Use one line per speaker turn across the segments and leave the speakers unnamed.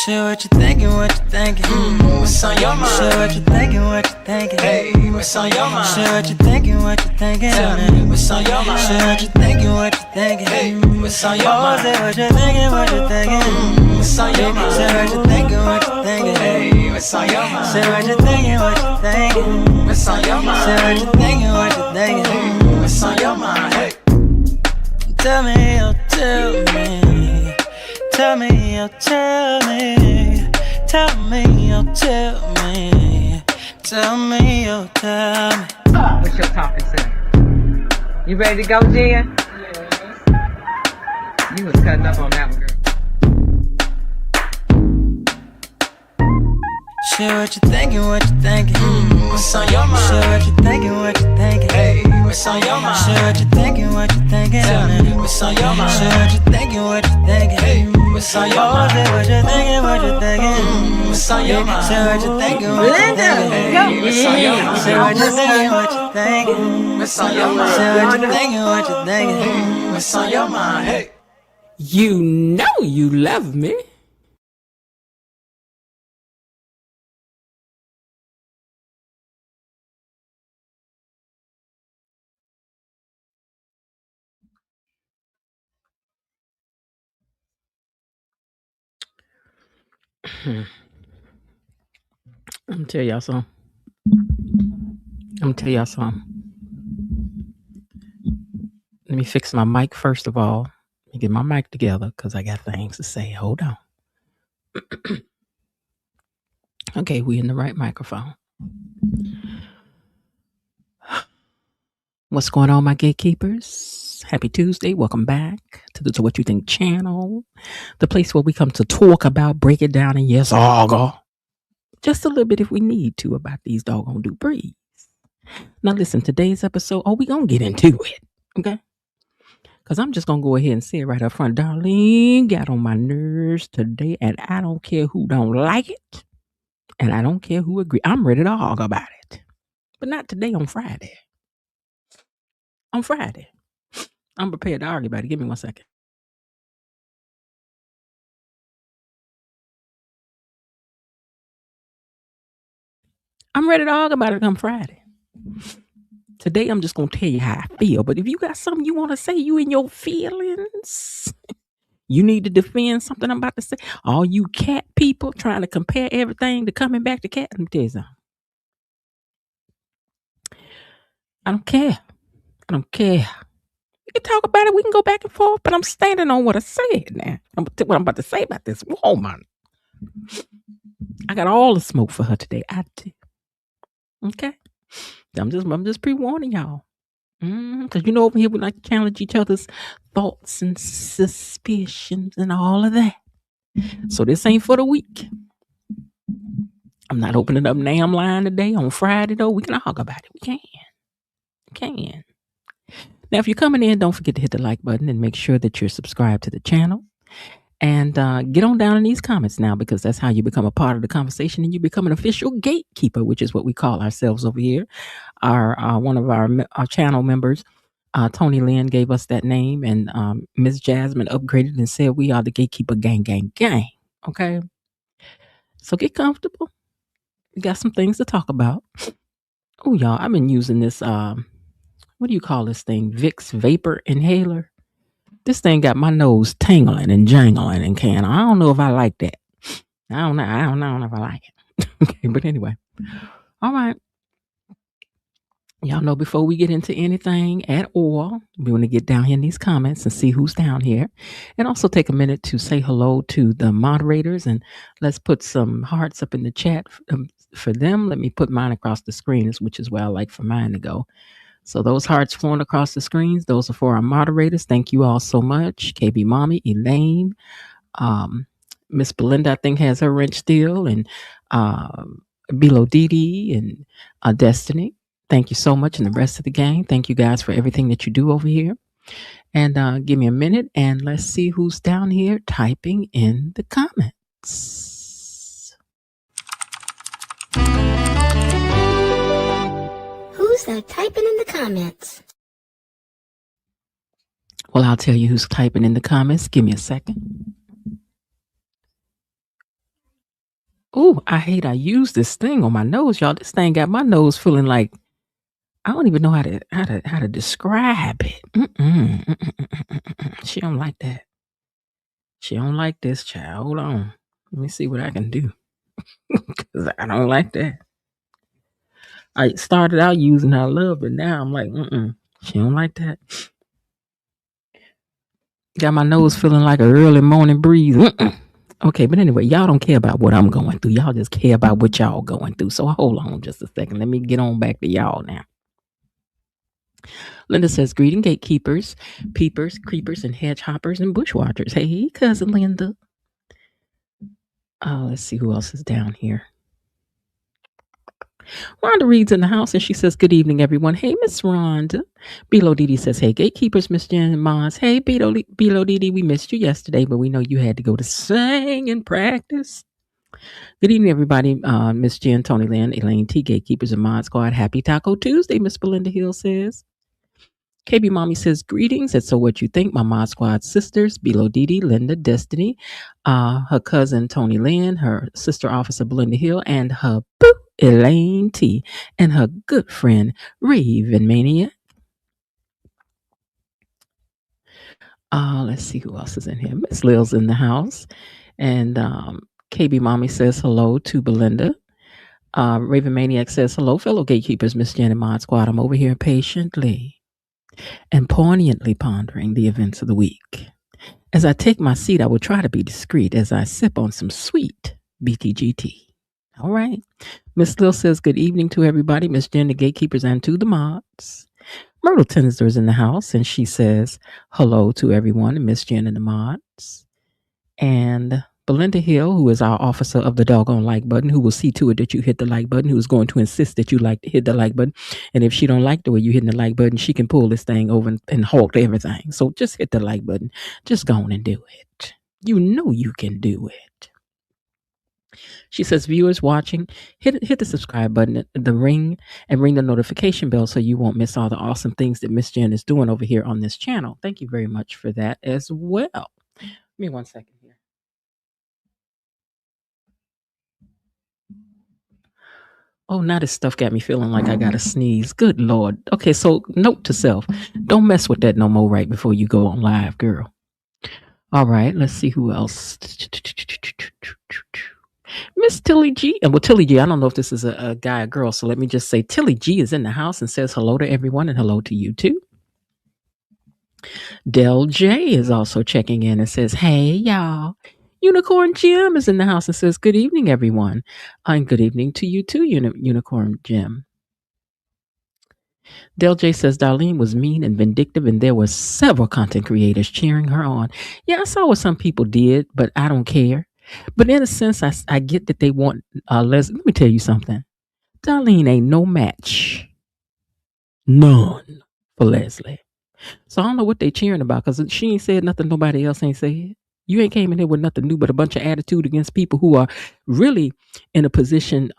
Shit, what you thinking, what you thinking?
What's on your mind?
Shit, what you thinking, what you thinking?
Hey, what's on your mind?
Shit, what you thinking, what you thinking?
Tell me, what's on your mind?
Shit, what you thinking, what you thinking?
Hey, what's on your
Oh,
mind?
say what you thinking, what you thinking?
What's on your mind?
Say what you thinking, what you thinking?
Hey, what's on your mind?
Say what you thinking, what you thinking?
What's on your mind?
Say what you thinking, what you thinking?
What's on your mind? Hey,
Tell me, oh, tell me. Tell me, oh, tell me. Tell me, oh, tell me. Tell me, oh, tell me.
What's your topic, sir? You ready to go, Jen? Yes. You was cutting up on that one, girl.
Shit, what you thinking, what you thinking?
what's on your mind?
Shit, what you thinking, what you thinking?
Hey, what's on your mind?
Shit, what you thinking, what you thinking?
Tell me, what's on your mind?
Shit, what you thinking, what you thinking?
Hey, what's on your
Oh,
mind?
say what you thinking, what you thinking?
What's on your mind?
Say what you thinking, what you thinking?
Hey, what's on your mind?
Say what you thinking, what you thinking?
What's on your mind?
Say what you thinking, what you thinking?
What's on your mind? Hey.
You know you love me. I'm gonna tell y'all something. Let me fix my mic first of all. Let me get my mic together because I got things to say. Hold on. Okay, we in the right microphone. What's going on, my gatekeepers? Happy Tuesday. Welcome back to the To What You Think channel, the place where we come to talk about, break it down, and yes, just a little bit if we need to about these doggone Duprees. Now listen, today's episode, we gonna get into it, okay? Because I'm just gonna go ahead and say it right up front. Darlene got on my nerves today, and I don't care who don't like it, and I don't care who agree. I'm ready to hog about it. But not today, on Friday. On Friday. I'm prepared to argue about it. Give me 1 second. I'm ready to argue about it on Friday. Today, I'm just going to tell you how I feel. But if you got something you want to say, you in your feelings, you need to defend something I'm about to say. All you cat people trying to compare everything to coming back to cat. Let me tell you something. I don't care. We can talk about it. We can go back and forth. But I'm standing on what I said now. What I'm about to say about this woman. I got all the smoke for her today. I do. Okay? I'm just pre-warning y'all. Because over here we like to challenge each other's thoughts and suspicions and all of that. So this ain't for the weak. I'm not opening up Nam Line today on Friday though. We can talk about it. We can. Now if you're coming in, don't forget to hit the like button and make sure that you're subscribed to the channel. And get on down in these comments now, because that's how you become a part of the conversation and you become an official gatekeeper, which is what we call ourselves over here. One of our channel members, Tony Lynn, gave us that name, and Miss Jasmine upgraded and said we are the gatekeeper gang. Okay, so get comfortable. We got some things to talk about. Oh, y'all, I've been using this. What do you call this thing? Vicks vapor inhaler. This thing got my nose tingling and jangling and can. I don't know if I like that. I don't know if I like it. Okay, but anyway. All right. Y'all know before we get into anything at all, we want to get down here in these comments and see who's down here. And also take a minute to say hello to the moderators. And let's put some hearts up in the chat for them. Let me put mine across the screen, which is where I like for mine to go. So those hearts flowing across the screens, those are for our moderators. Thank you all so much. KB Mommy, Elaine, Miss Belinda, I think, has her wrench still, and Bilo Didi and Destiny. Thank you so much, and the rest of the gang. Thank you guys for everything that you do over here. And give me a minute, and let's see who's down here typing in the comments.
Who's that typing in the comments?
Well, I'll tell you who's typing in the comments. Give me a second. Ooh, I hate I use this thing on my nose, y'all. This thing got my nose feeling like I don't even know how to describe it. She don't like that. She don't like this, child. Hold on. Let me see what I can do. Cause I don't like that. I started out using I love, but now I'm like, she don't like that. Got my nose feeling like an early morning breeze. Okay, but anyway, y'all don't care about what I'm going through. Y'all just care about what y'all going through. So hold on just a second. Let me get on back to y'all now. Linda says, greeting gatekeepers, peepers, creepers, and hedge hoppers and bushwatchers. Hey, cousin Linda. Let's see who else is down here. Rhonda reads in the house and she says, good evening, everyone. Hey, Miss Rhonda. Bilo Didi says, hey, gatekeepers, Miss Jen and Mons. Hey, Bilo Didi, we missed you yesterday, but we know you had to go to sing and practice. Good evening, everybody. Miss Jen, Tony Lynn, Elaine T, gatekeepers and Mod Squad. Happy Taco Tuesday, Miss Belinda Hill says. KB Mommy says, greetings. And so what you think, my Mod Squad sisters, Bilo Didi, Linda, Destiny, her cousin Tony Lynn, her sister officer Belinda Hill, and her boo, Elaine T, and her good friend Raven Mania. Let's see who else is in here. Miss Lil's in the house. And KB Mommy says hello to Belinda. Raven Maniac says, hello, fellow gatekeepers, Miss Jen and Mod Squad. I'm over here patiently and poignantly pondering the events of the week. As I take my seat, I will try to be discreet as I sip on some sweet BTGT. All right. Miss Lil says, good evening to everybody, Miss Jen, the gatekeepers, and to the mods. Myrtle Tennister is in the house, and she says, hello to everyone, Miss Jen and the mods. And Belinda Hill, who is our officer of the doggone like button, who will see to it that you hit the like button, who is going to insist that you hit the like button. And if she don't like the way you hitting the like button, she can pull this thing over and halt everything. So just hit the like button. Just go on and do it. You know you can do it. She says, viewers watching, hit the subscribe button, the ring, and ring the notification bell so you won't miss all the awesome things that Miss Jen is doing over here on this channel. Thank you very much for that as well. Give me 1 second here. Oh, now this stuff got me feeling like I got to sneeze. Good Lord. Okay, so note to self, don't mess with that no more right before you go on live, girl. All right, let's see who else. Miss Tilly G. Well, Tilly G, I don't know if this is a guy or girl, so let me just say Tilly G is in the house and says hello to everyone and hello to you too. Del J is also checking in and says, hey, y'all. Unicorn Jim is in the house and says, good evening, everyone. And good evening to you too, Unicorn Jim. Del J says Darlene was mean and vindictive, and there were several content creators cheering her on. Yeah, I saw what some people did, but I don't care. But in a sense, I get that they want Leslie. Let me tell you something. Darlene ain't no match. None for Leslie. So I don't know what they cheering about because she ain't said nothing nobody else ain't said. You ain't came in here with nothing new but a bunch of attitude against people who are really in a position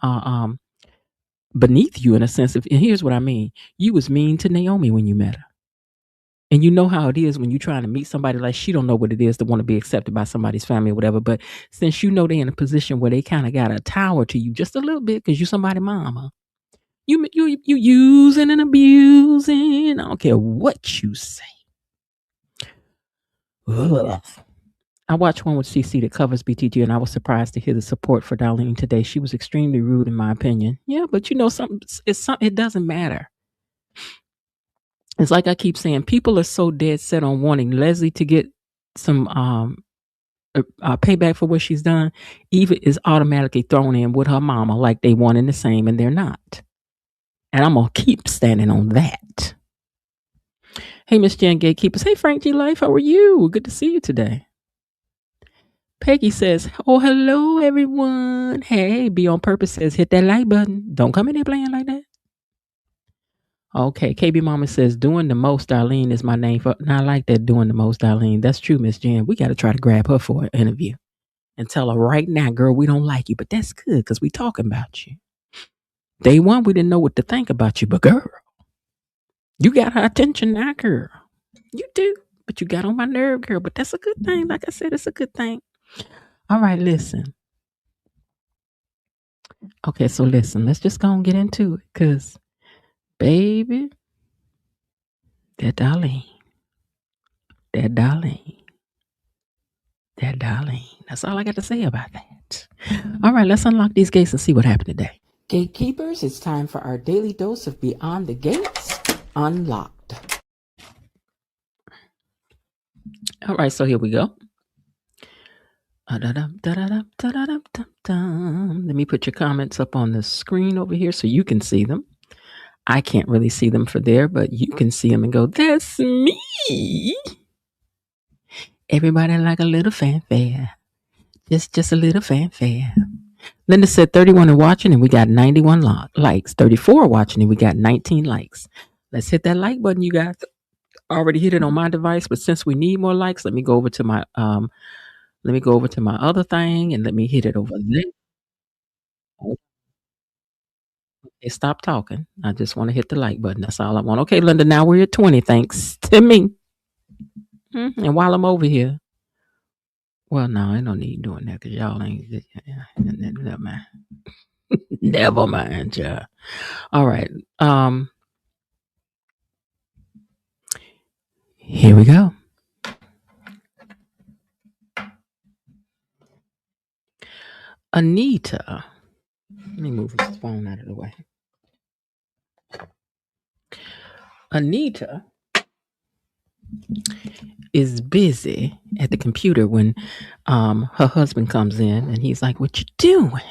beneath you in a sense. And here's what I mean. You was mean to Naomi when you met her. And you know how it is when you're trying to meet somebody, like she don't know what it is to want to be accepted by somebody's family or whatever. But since you know they're in a position where they kind of got a tower to you just a little bit because you somebody's mama, you using and abusing. I don't care what you say. Ugh. I watched one with CC that covers BTG, and I was surprised to hear the support for Darlene today. She was extremely rude, in my opinion. Yeah, but you know, it doesn't matter. It's like I keep saying, people are so dead set on wanting Leslie to get some payback for what she's done. Eva is automatically thrown in with her mama like they wanting the same, and they're not. And I'm going to keep standing on that. Hey, Miss Jan Gatekeepers. Hey, Frank G. Life. How are you? Good to see you today. Peggy says, oh, hello, everyone. Hey, Be On Purpose says, hit that like button. Don't come in here playing like that. Okay, KB Mama says, doing the most, Darlene is my name for. Now, I like that, doing the most, Darlene. That's true, Miss Jan. We got to try to grab her for an interview and tell her right now, girl, we don't like you, but that's good because we talking about you. Day one, we didn't know what to think about you, but girl, you got her attention now, girl. You do, but you got on my nerve, girl. But that's a good thing. Like I said, it's a good thing. All right, listen. Okay, so listen, let's just go and get into it, cause baby, that Darlene, that Darlene, that Darlene. That's all I got to say about that. All right, let's unlock these gates and see what happened today. Gatekeepers, it's time for our daily dose of Beyond the Gates Unlocked. All right, so here we go. Let me put your comments up on the screen over here so you can see them. I can't really see them for there, but you can see them and go, that's me. Everybody like a little fanfare. Just a little fanfare. Linda said 31 are watching and we got 91 likes. 34 are watching and we got 19 likes. Let's hit that like button, you guys. Already hit it on my device, but since we need more likes, let me go over to my other thing and let me hit it over there. Okay, stop talking. I just want to hit the like button. That's all I want. Okay, Linda, now we're at 20. Thanks to me. And while I'm over here, well, no, I don't need doing that because y'all ain't. Never mind. Never mind, y'all. All right. Here we go. Anita. Let me move this phone out of the way. Anita is busy at the computer when her husband comes in and he's like, what you doing?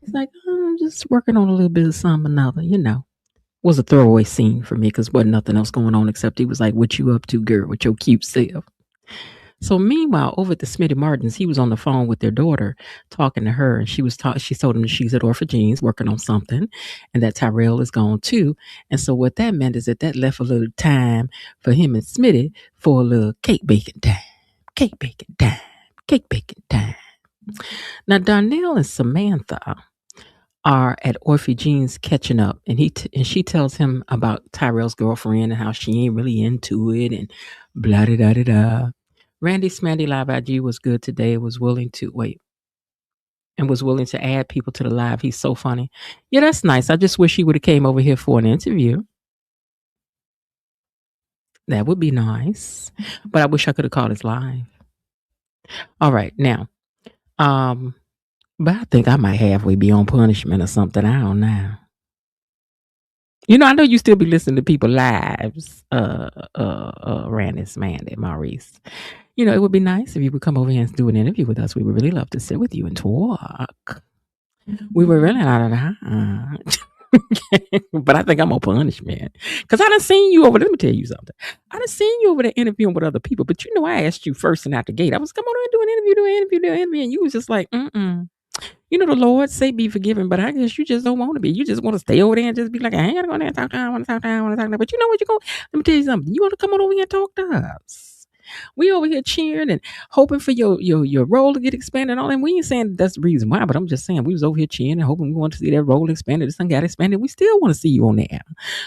He's like, oh, I'm just working on a little bit of something another, Was a throwaway scene for me because wasn't nothing else going on except he was like, what you up to, girl, with your cute self? So meanwhile, over at the Smitty Martins, he was on the phone with their daughter talking to her, and she told him that she's at Orphagene's working on something, and that Tyrell is gone too. And so what that meant is that left a little time for him and Smitty for a little cake baking time. Cake baking time. Cake baking time. Now Darnell and Samantha are at Orphagene's catching up, and she tells him about Tyrell's girlfriend and how she ain't really into it, and blah da da da da. Randy Smandy Live IG was good today. Was willing to add people to the live. He's so funny. Yeah, that's nice. I just wish he would have came over here for an interview. That would be nice. But I wish I could have called his live. All right, now, but I think I might halfway be on punishment or something. I don't know. I know you still be listening to people lives, Randy, Mandy, Maurice. It would be nice if you would come over here and do an interview with us. We would really love to sit with you and talk. We were really not at but I think I'm on punishment. Because I done seen you over there. Let me tell you something. I done seen you over there interviewing with other people. But I asked you first and out the gate. I was, come on and do an interview. And you was just like, the Lord say be forgiven, but I guess you just don't want to be. You just want to stay over there and just be like, I ain't got to go there and talk to her. I want to talk to her. I want to talk to her. But you know what? Let me tell you something. You want to come on over here and talk to us. We over here cheering and hoping for your role to get expanded and all that. We ain't saying that's the reason why, but I'm just saying we was over here cheering and hoping we want to see that role expanded. This thing got expanded. We still want to see you on there.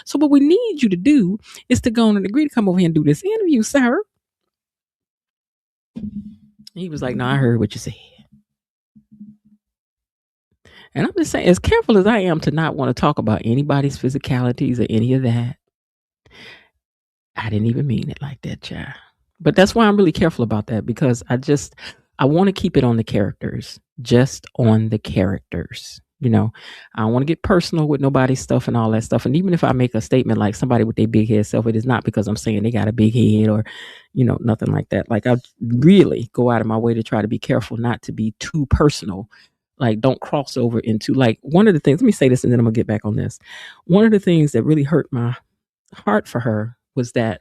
So what we need you to do is to go on and agree to come over here and do this interview, sir. He was like, no, I heard what you said. And I'm just saying, as careful as I am to not want to talk about anybody's physicalities or any of that, I didn't even mean it like that, child. But that's why I'm really careful about that, because I want to keep it on the characters, just on the characters. I don't want to get personal with nobody's stuff and all that stuff. And even if I make a statement like somebody with their big head self, it is not because I'm saying they got a big head or, nothing like that. Like, I really go out of my way to try to be careful not to be too personal. Like, don't cross over into, like, one of the things, let me say this and then I'm going to get back on this. One of the things that really hurt my heart for her was that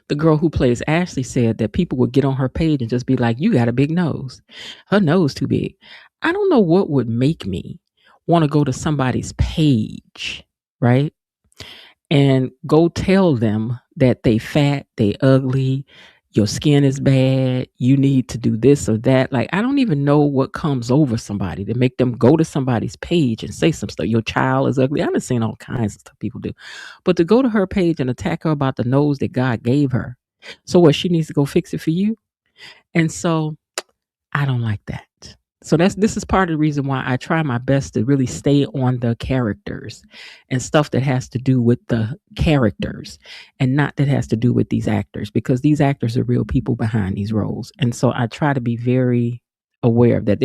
the girl who plays Ashley said that people would get on her page and just be like, you got a big nose. Her nose too big. I don't know what would make me want to go to somebody's page, right? And go tell them that they fat, they ugly, your skin is bad, you need to do this or that. Like, I don't even know what comes over somebody to make them go to somebody's page and say some stuff. Your child is ugly. I've seen all kinds of stuff people do. But to go to her page and attack her about the nose that God gave her. So what, she needs to go fix it for you? And so I don't like that. So this is part of the reason why I try my best to really stay on the characters and stuff that has to do with the characters and not that has to do with these actors, because these actors are real people behind these roles. And so I try to be very aware of that.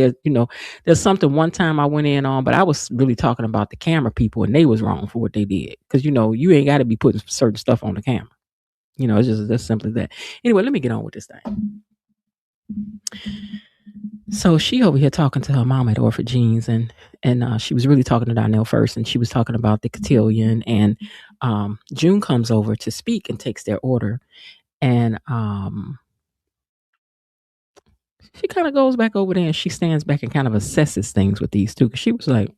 There's something one time I went in on, but I was really talking about the camera people and they was wrong for what they did. Because you ain't got to be putting certain stuff on the camera. It's just simply that. Anyway, let me get on with this thing. So she over here talking to her mom at Orphan Jeans, and she was really talking to Donnell first, and she was talking about the cotillion, and June comes over to speak and takes their order, and she kind of goes back over there and she stands back and kind of assesses things with these two, because she was like,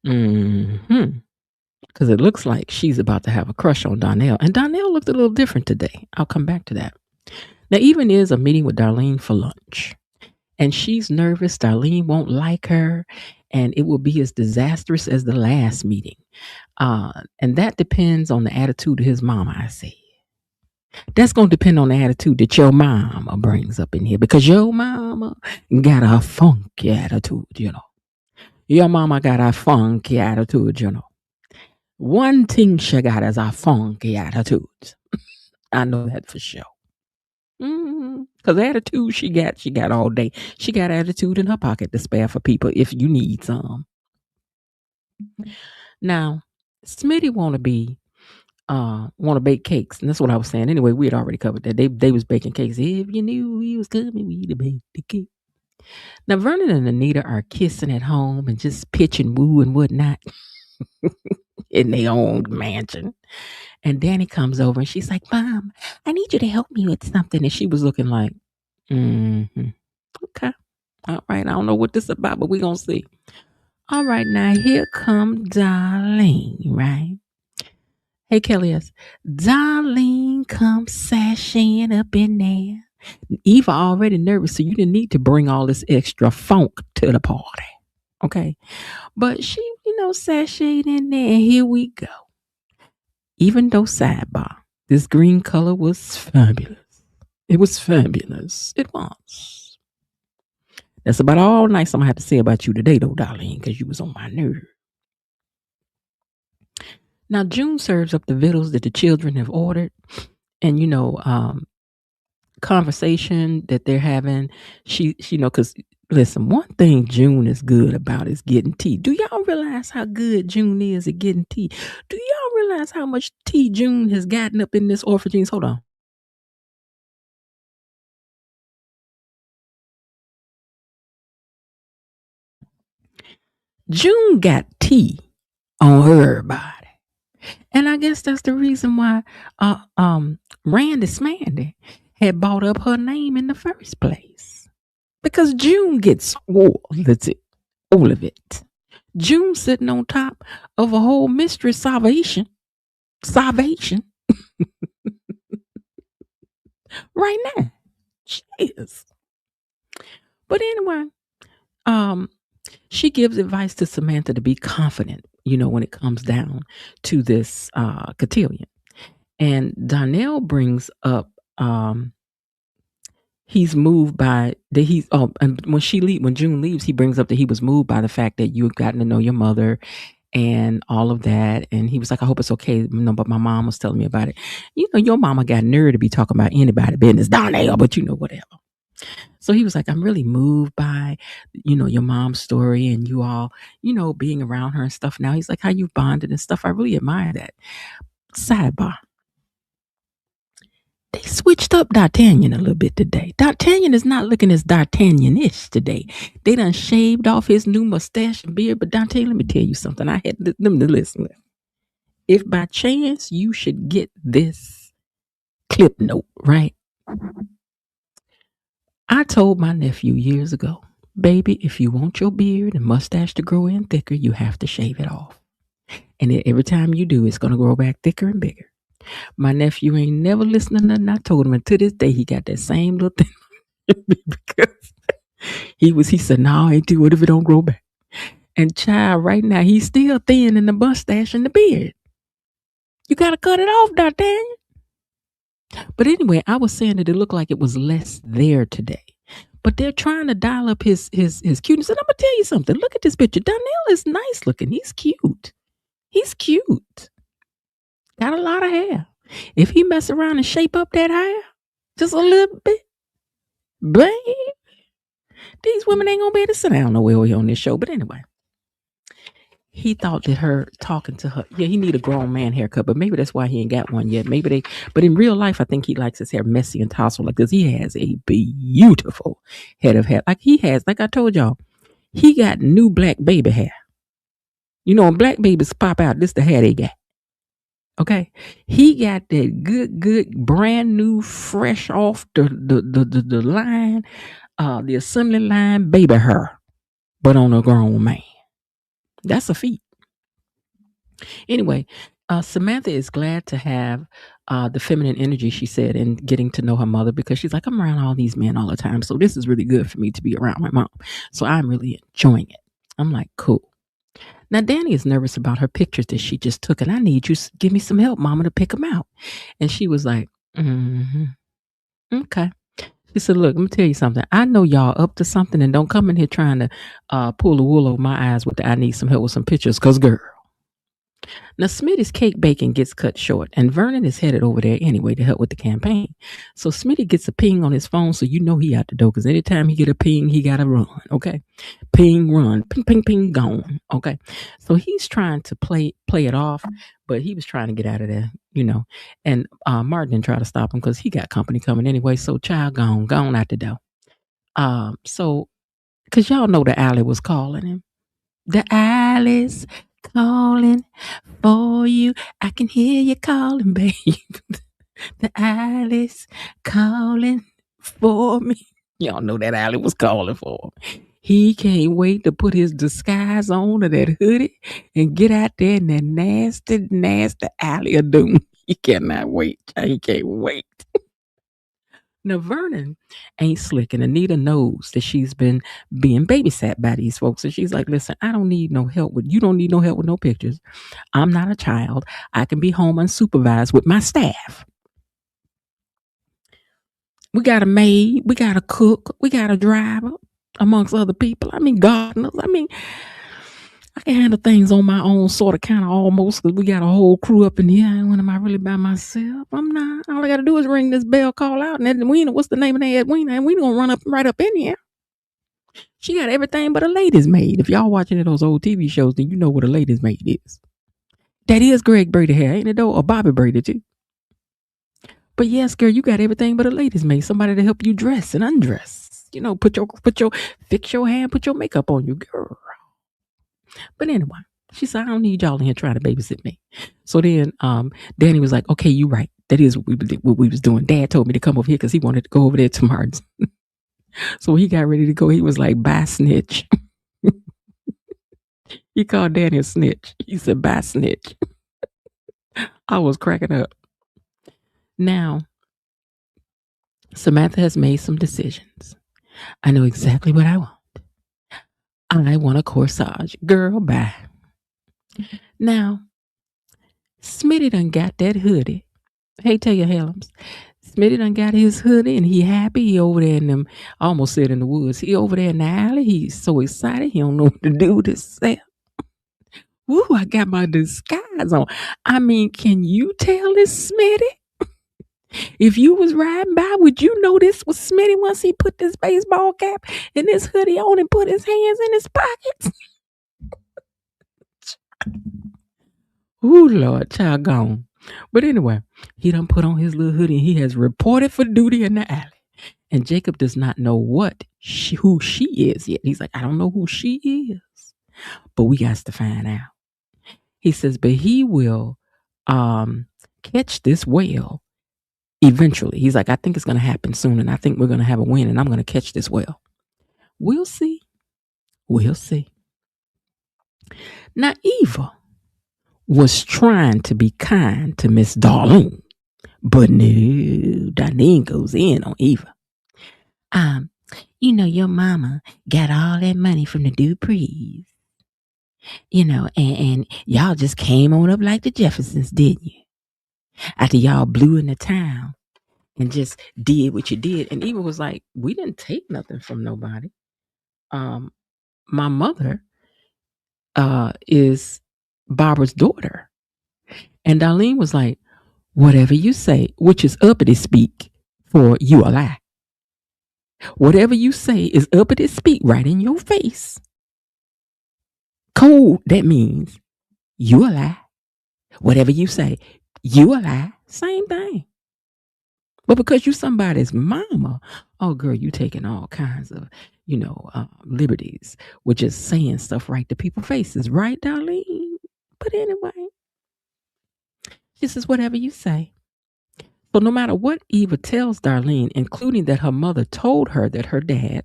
because it looks like she's about to have a crush on Donnell, and Donnell looked a little different today. I'll come back to that. There even is a meeting with Darlene for lunch. And she's nervous. Darlene won't like her. And it will be as disastrous as the last meeting. And that depends on the attitude of his mama, I say. That's going to depend on the attitude that your mama brings up in here. Because your mama got a funky attitude, Your mama got a funky attitude, One thing she got is a funky attitude. I know that for sure. Because attitude she got all day. She got attitude in her pocket to spare for people if you need some. Now, Smitty want to bake cakes, and that's what I was saying. Anyway, we had already covered that. They was baking cakes. If you knew he was coming, we'd have baked the cake. Now, Vernon and Anita are kissing at home and just pitching woo and whatnot in their own mansion. And Danny comes over and she's like, Mom, I need you to help me with something. And she was looking like, okay. All right. I don't know what this is about, but we're going to see. All right. Now here comes Darlene, right? Hey, Kelly S. Darlene comes sashing up in there. Eva already nervous, so you didn't need to bring all this extra funk to the party. Okay. But she, sashayed in there, and here we go. Even though, sidebar, this green color was fabulous. It was fabulous. It was. That's about all nice I'm going to have to say about you today, though, Darlene, because you was on my nerve. Now, June serves up the victuals that the children have ordered. And, conversation that they're having, she because listen, one thing June is good about is getting tea. Do y'all realize how good June is at getting tea? Do y'all realize how much tea June has gotten up in this Orphan Jeans? Hold on. June got tea on her body. And I guess that's the reason why Randy Smandy had bought up her name in the first place. Because June gets all of it. June sitting on top of a whole mystery salvation. Right now. She is. But anyway, she gives advice to Samantha to be confident, when it comes down to this cotillion. And Donnell brings up he's moved by that and when June leaves, he brings up that he was moved by the fact that you've gotten to know your mother and all of that. And he was like, I hope it's okay. But my mom was telling me about it. Your mama got nerve to be talking about anybody business, Donnell, but whatever. So he was like, I'm really moved by, your mom's story and you all, being around her and stuff. Now he's like, how you bonded and stuff. I really admire that. Sidebar. They switched up D'Artagnan a little bit today. D'Artagnan is not looking as D'Artagnan-ish today. They done shaved off his new mustache and beard. But D'Artagnan, let me tell you something. I had them to listen. If by chance you should get this clip note, right? I told my nephew years ago, baby, if you want your beard and mustache to grow in thicker, you have to shave it off. And every time you do, it's going to grow back thicker and bigger. My nephew ain't never listened to nothing I told him. And to this day, he got that same little thing. Because he said, no, I ain't do it if it don't grow back. And child, right now, he's still thin in the mustache and the beard. You got to cut it off, D'Artagnan. But anyway, I was saying that it looked like it was less there today. But they're trying to dial up his cuteness. And I'm gonna tell you something. Look at this picture. Donnell is nice looking. He's cute. He's cute. Got a lot of hair. If he mess around and shape up that hair just a little bit, babe, these women ain't gonna be able to sit down nowhere on this show. But anyway, he thought that her talking to her, he need a grown man haircut, but maybe that's why he ain't got one yet. But in real life, I think he likes his hair messy and tousled like this. He has a beautiful head of hair. Like I told y'all, he got new black baby hair. You know, when black babies pop out, this the hair they got. Okay, he got that good, brand new, fresh off the line, the assembly line baby hair, but on a grown man. That's a feat. Anyway, Samantha is glad to have the feminine energy, she said, and getting to know her mother, because she's like, I'm around all these men all the time, so this is really good for me to be around my mom. So I'm really enjoying it. I'm like, cool. Now, Danny is nervous about her pictures that she just took, and I need you to give me some help, Mama, to pick them out. And she was like, okay. She said, look, let me tell you something. I know y'all up to something, and don't come in here trying to pull the wool over my eyes with the I need some help with some pictures, because girl. Now, Smitty's cake baking gets cut short, and Vernon is headed over there anyway to help with the campaign. So Smitty gets a ping on his phone, so you know he out the door, because anytime he get a ping, he got to run, okay? Ping, run, ping, ping, ping, gone, okay? So he's trying to play it off, but he was trying to get out of there, you know. And Martin didn't try to stop him because he got company coming anyway, so child gone out the door. So, because y'all know the alley was calling him. The alley's calling for you. I can hear you calling, babe. The alley's calling for me. Y'all know that alley was calling for him. He can't wait to put his disguise on or that hoodie and get out there in that nasty, nasty alley of doom. He cannot wait. He can't wait. Now, Vernon ain't slick, and Anita knows that she's been being babysat by these folks. And she's like, listen, I don't need no help with, you don't need no help with no pictures. I'm not a child. I can be home unsupervised with my staff. We got a maid, we got a cook, we got a driver, amongst other people. I mean, gardeners. I mean, I can handle things on my own, sort of, kind of, almost, because we got a whole crew up in here. When am I really by myself? I'm not. All I got to do is ring this bell, call out, and Edwina, what's the name of that Edwina? And we gonna run up right up in here. She got everything but a ladies' maid. If y'all watching those old TV shows, then you know what a ladies' maid is. That is Greg Brady hair, ain't it though? Or Bobby Brady too. But yes, girl, you got everything but a ladies' maid. Somebody to help you dress and undress. You know, fix your hair, put your makeup on you, girl. But anyway, she said, I don't need y'all in here trying to babysit me. So then Danny was like, okay, you right. That is what we was doing. Dad told me to come over here because he wanted to go over there to Martin's. So he got ready to go. He was like, bye, snitch. He called Danny a snitch. He said, bye, snitch. I was cracking up. Now, Samantha has made some decisions. I know exactly what I want. I want a corsage. Girl, bye. Now, Smitty done got that hoodie. Hey, tell your Helms. Smitty done got his hoodie and he happy. He over there in them, I almost said in the woods. He over there in the alley. He's so excited. He don't know what to do with himself. Woo, I got my disguise on. I mean, can you tell this Smitty? If you was riding by, would you know this was Smitty once he put this baseball cap and this hoodie on and put his hands in his pockets? Ooh, Lord, child gone. But anyway, he done put on his little hoodie and he has reported for duty in the alley. And Jacob does not know who she is yet. He's like, I don't know who she is, but we got to find out. He says, but he will catch this whale eventually. He's like, I think it's going to happen soon, and I think we're going to have a win, and I'm going to catch this whale. We'll see. We'll see. Now, Eva was trying to be kind to Miss Darlene, but no, Darlene goes in on Eva. You know, your mama got all that money from the Duprees. You know, and y'all just came on up like the Jeffersons, didn't you? After y'all blew in the town and just did what you did. And Eva was like, we didn't take nothing from nobody. My mother is Barbara's daughter. And Darlene was like, whatever you say, which is uppity speak for you a lie. Whatever you say is uppity speak right in your face. Code, that means you a lie. Whatever you say, you a lie. Same thing. But because you somebody's mama, oh girl, you taking all kinds of, liberties with just saying stuff right to people's faces, right, Darlene? But anyway, she says, whatever you say. So no matter what Eva tells Darlene, including that her mother told her that her dad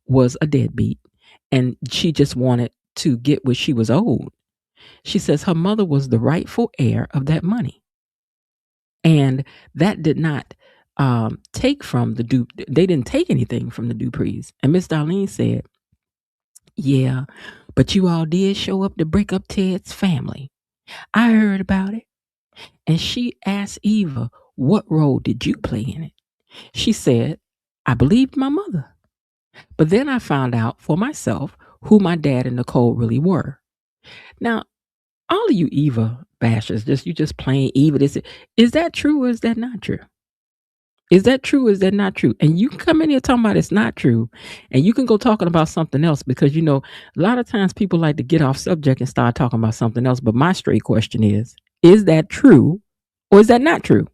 was a deadbeat and she just wanted to get what she was owed, she says her mother was the rightful heir of that money. And that did not take from they didn't take anything from the Duprees. And Miss Darlene said, yeah, but you all did show up to break up Ted's family. I heard about it. And she asked Eva, what role did you play in it? She said, I believed my mother. But then I found out for myself who my dad and Nicole really were. Now, all of you Eva bashers, you just playing Eva. Is that true or is that not true? Is that true or is that not true? And you can come in here talking about it's not true. And you can go talking about something else because, a lot of times people like to get off subject and start talking about something else. But my straight question is that true or is that not true?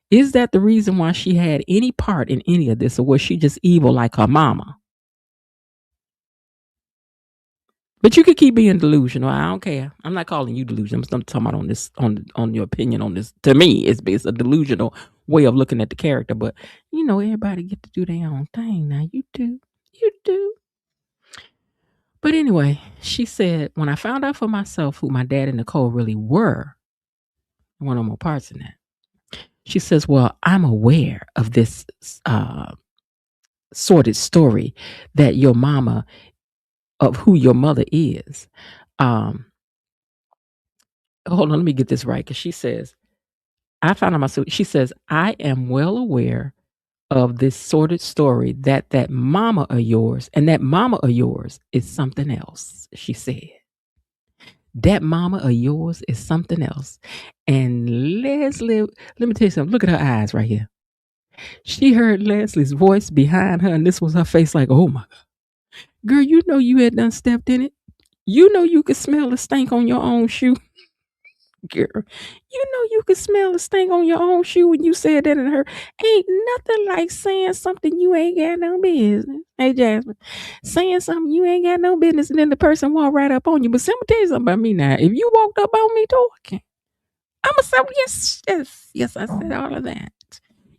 Is that the reason why she had any part in any of this, or was she just evil like her mama? But you could keep being delusional. I don't care. I'm not calling you delusional. I'm talking about on your opinion on this. To me, it's a delusional way of looking at the character. But everybody get to do their own thing. Now you do. But anyway, she said, when I found out for myself who my dad and Nicole really were, I want no more parts in that. She says, well, I'm aware of this sordid story that your mama, of who your mother is. Hold on, let me get this right. Because she says, I found out myself, she says, I am well aware of this sordid story that mama of yours, and that mama of yours is something else, she said. That mama of yours is something else. And Leslie, let me tell you something. Look at her eyes right here. She heard Leslie's voice behind her, and this was her face like, oh my God. Girl, you had done stepped in it. You could smell the stink on your own shoe. Girl, you could smell the stink on your own shoe when you said that in her. Ain't nothing like saying something you ain't got no business. Hey, Jasmine, saying something you ain't got no business, and then the person walk right up on you. But let me tell you something about me now. If you walked up on me talking, I'm going to say, yes, I said all of that.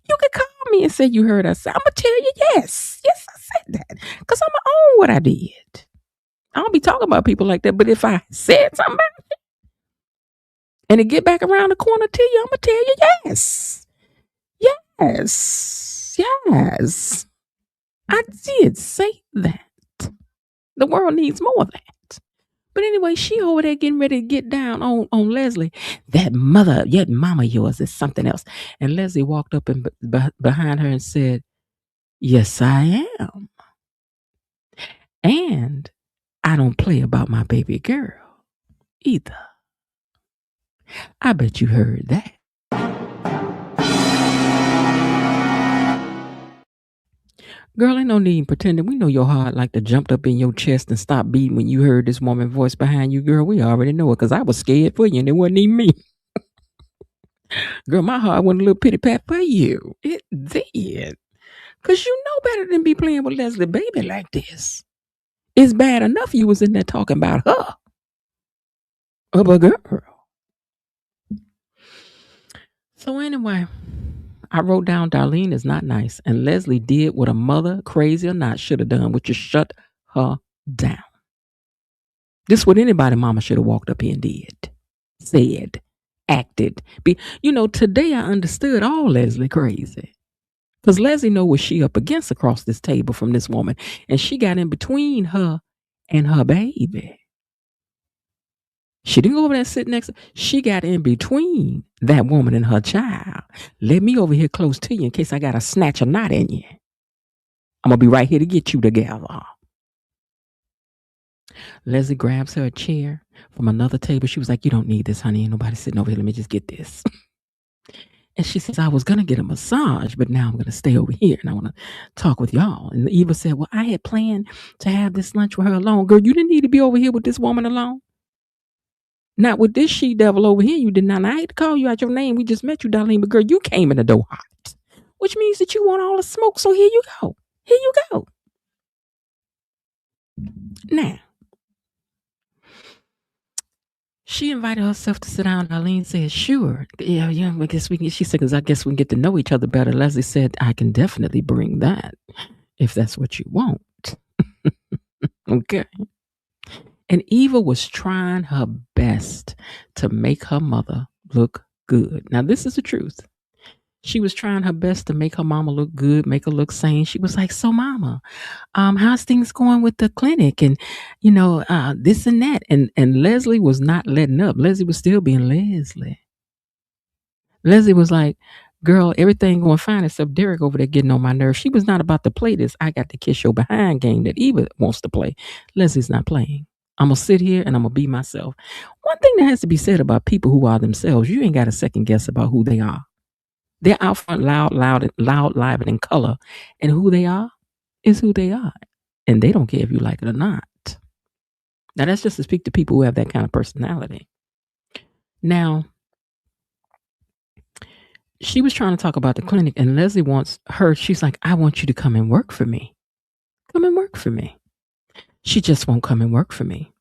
You could call me and say you heard us. I'm going to tell you, yes, I said that. Because I'm going to own what I did. I don't be talking about people like that. But if I said something about it, and it get back around the corner to you, I'm going to tell you, yes. I did say that. The world needs more of that. But anyway, she over there getting ready to get down on Leslie. That mama of yours is something else. And Leslie walked up and behind her and said, yes, I am. And I don't play about my baby girl either. I bet you heard that. Girl, ain't no need pretending. We know your heart like to jumped up in your chest and stopped beating when you heard this woman's voice behind you. Girl, we already know it because I was scared for you and it wasn't even me. Girl, my heart went a little pity pat for you. It did. Because you know better than be playing with Leslie baby like this. It's bad enough you was in there talking about her. Of a girl. So anyway, I wrote down Darlene is not nice. And Leslie did what a mother, crazy or not, should have done, which is shut her down. This is what anybody mama should have walked up here and did. Said. Acted. Today I understood all Leslie crazy. Because Leslie know what she up against across this table from this woman. And she got in between her and her baby. She didn't go over there and sit next. She got in between that woman and her child. Let me over here close to you in case I got to snatch a knot in you. I'm going to be right here to get you together. Leslie grabs her a chair from another table. She was like, you don't need this, honey. Ain't nobody sitting over here. Let me just get this. And she says, I was going to get a massage, but now I'm going to stay over here and I want to talk with y'all. And Eva said, well, I had planned to have this lunch with her alone. Girl, you didn't need to be over here with this woman alone. Not with this she devil over here. You did not. I hate to call you out your name. We just met you, Darlene. But girl, you came in the door hot, which means that you want all the smoke. So here you go. Here you go. Now, she invited herself to sit down. Darlene said, sure. Yeah, I guess we can. She said, because I guess we can get to know each other better. Leslie said, I can definitely bring that if that's what you want. Okay. And Eva was trying her best to make her mother look good. Now, this is the truth. She was trying her best to make her mama look good, make her look sane. She was like, so mama, how's things going with the clinic? And, this and that. And Leslie was not letting up. Leslie was still being Leslie. Leslie was like, girl, everything going fine except Derek over there getting on my nerves. She was not about to play this I got to kiss your behind game that Eva wants to play. Leslie's not playing. I'm going to sit here and I'm going to be myself. One thing that has to be said about people who are themselves, you ain't got a second guess about who they are. They're out front, loud, live, and in color. And who they are is who they are. And they don't care if you like it or not. Now, that's just to speak to people who have that kind of personality. Now, she was trying to talk about the clinic, and Leslie wants her, she's like, I want you to come and work for me. Come and work for me. She just won't come and work for me.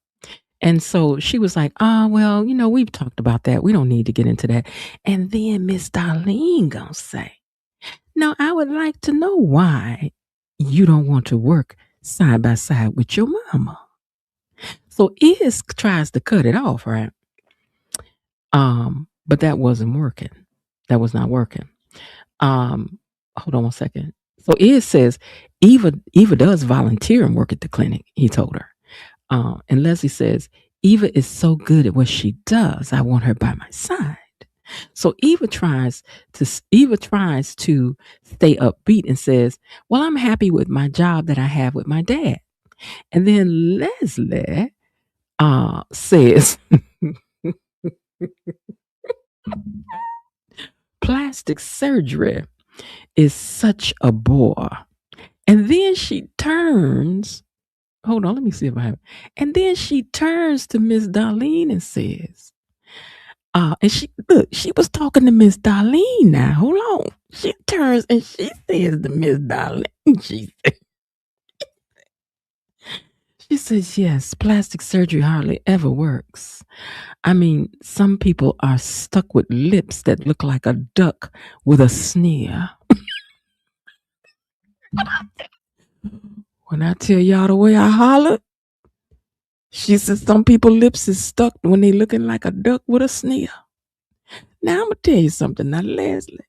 And so she was like, well, we've talked about that. We don't need to get into that. And then Miss Darlene gonna say, now I would like to know why you don't want to work side by side with your mama. So Iz tries to cut it off, right? But that wasn't working. That was not working. Hold on one second. So Iz says, Eva does volunteer and work at the clinic, he told her. And Leslie says, Eva is so good at what she does. I want her by my side. So Eva tries to stay upbeat and says, well, I'm happy with my job that I have with my dad. And then Leslie says, plastic surgery is such a bore. And then she turns, hold on, let me see if I have it. And then she turns to Miss Darlene and says, and she was talking to Miss Darlene now. Hold on. She turns and she says to Miss Darlene, she says, yes, plastic surgery hardly ever works. I mean, some people are stuck with lips that look like a duck with a sneer. When I tell y'all the way I hollered, she says some people's lips is stuck when they looking like a duck with a sneer. Now, I'm going to tell you something. Now, Leslie.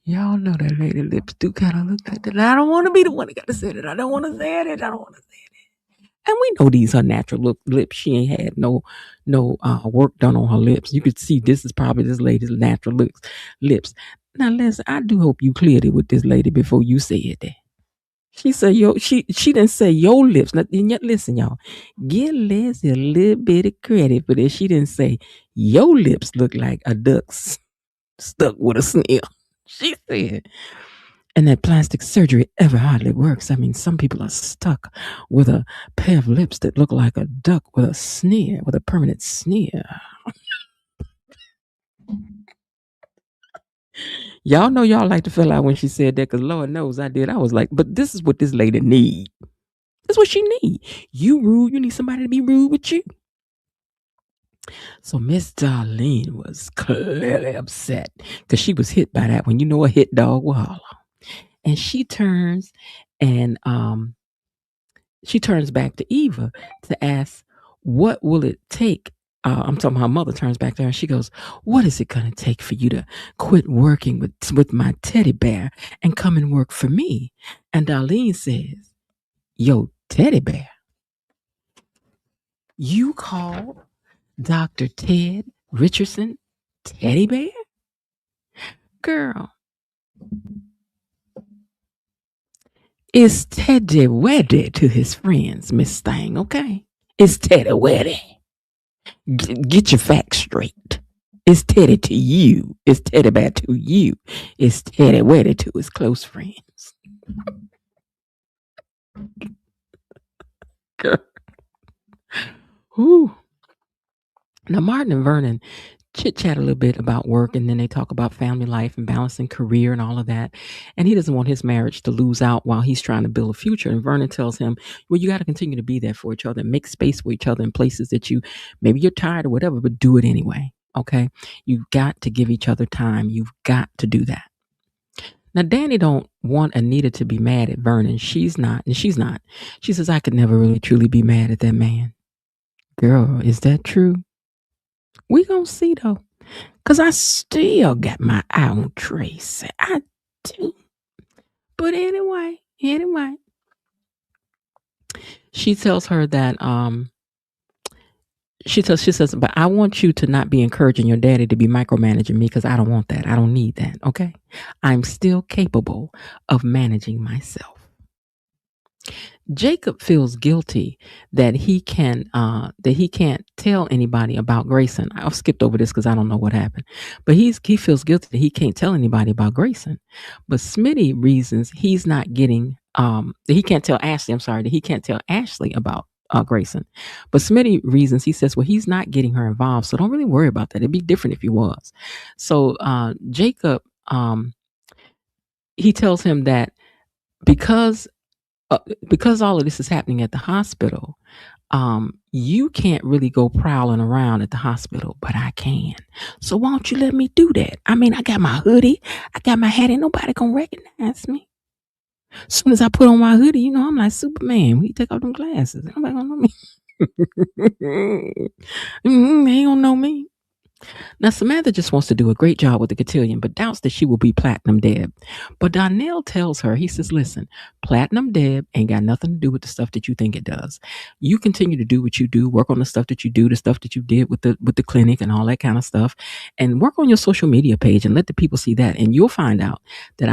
Y'all know that lady lips do kind of look like that. Now, I don't want to be the one that got to say it. I don't want to say it. And we know these her natural lips. She ain't had no work done on her lips. You could see this is probably this lady's natural lips. Now, Leslie, I do hope you cleared it with this lady before you said that. She said, she didn't say your lips. Now, listen, y'all. Give Leslie a little bit of credit for this. She didn't say your lips look like a duck's stuck with a sneer. She said, and that plastic surgery ever hardly works. I mean, some people are stuck with a pair of lips that look like a duck with a sneer, with a permanent sneer. Y'all know y'all like to fill out when she said that, because Lord knows I did. I was like, but this is what this lady need. That's what she need. You rude, you need somebody to be rude with you. So Miss Darlene was clearly upset because she was hit by that when you know a hit dog will holler. And she turns and she turns back to Eva to ask, what will it take? I'm talking, her mother turns back to her and she goes, what is it going to take for you to quit working with my teddy bear and come and work for me? And Darlene says, yo, teddy bear. You call Dr. Ted Richardson teddy bear? Girl, is Teddy wedded to his friends, Miss Thing, okay? Is Teddy wedded? Get your facts straight. Is Teddy to you? Is Teddy bear to you? Is Teddy wedded to his close friends? Girl. Ooh. Now, Martin and Vernon chit chat a little bit about work, and then they talk about family life and balancing career and all of that. And he doesn't want his marriage to lose out while he's trying to build a future. And Vernon tells him, well, you got to continue to be there for each other and make space for each other in places that maybe you're tired or whatever, but do it anyway. Okay. You've got to give each other time. You've got to do that. Now, Danny don't want Anita to be mad at Vernon. She's not. She says, I could never really truly be mad at that man. Girl, is that true? We gonna see though, cause I still got my eye on Tracy. I do. But anyway, she tells her that she says, but I want you to not be encouraging your daddy to be micromanaging me, because I don't want that. I don't need that. Okay, I'm still capable of managing myself. Jacob feels guilty that he can't tell anybody about Grayson. I've skipped over this because I don't know what happened, but he feels guilty that he can't tell anybody about Grayson. But Smitty reasons he's not getting that he can't tell Ashley. I'm sorry, that he can't tell Ashley about Grayson. But Smitty reasons, he says, well, he's not getting her involved, so don't really worry about that. It'd be different if he was. So Jacob, he tells him that because all of this is happening at the hospital, you can't really go prowling around at the hospital, but I can. So why don't you let me do that? I mean, I got my hoodie, I got my hat, ain't nobody gonna recognize me. As soon as I put on my hoodie, I'm like Superman. When you take off them glasses, nobody gonna know me. They ain't gonna know me. Now, Samantha just wants to do a great job with the cotillion, but doubts that she will be Platinum Deb. But Donnell tells her, he says, listen, Platinum Deb ain't got nothing to do with the stuff that you think it does. You continue to do what you do, work on the stuff that you do, the stuff that you did with the clinic and all that kind of stuff, and work on your social media page and let the people see that. And you'll find out that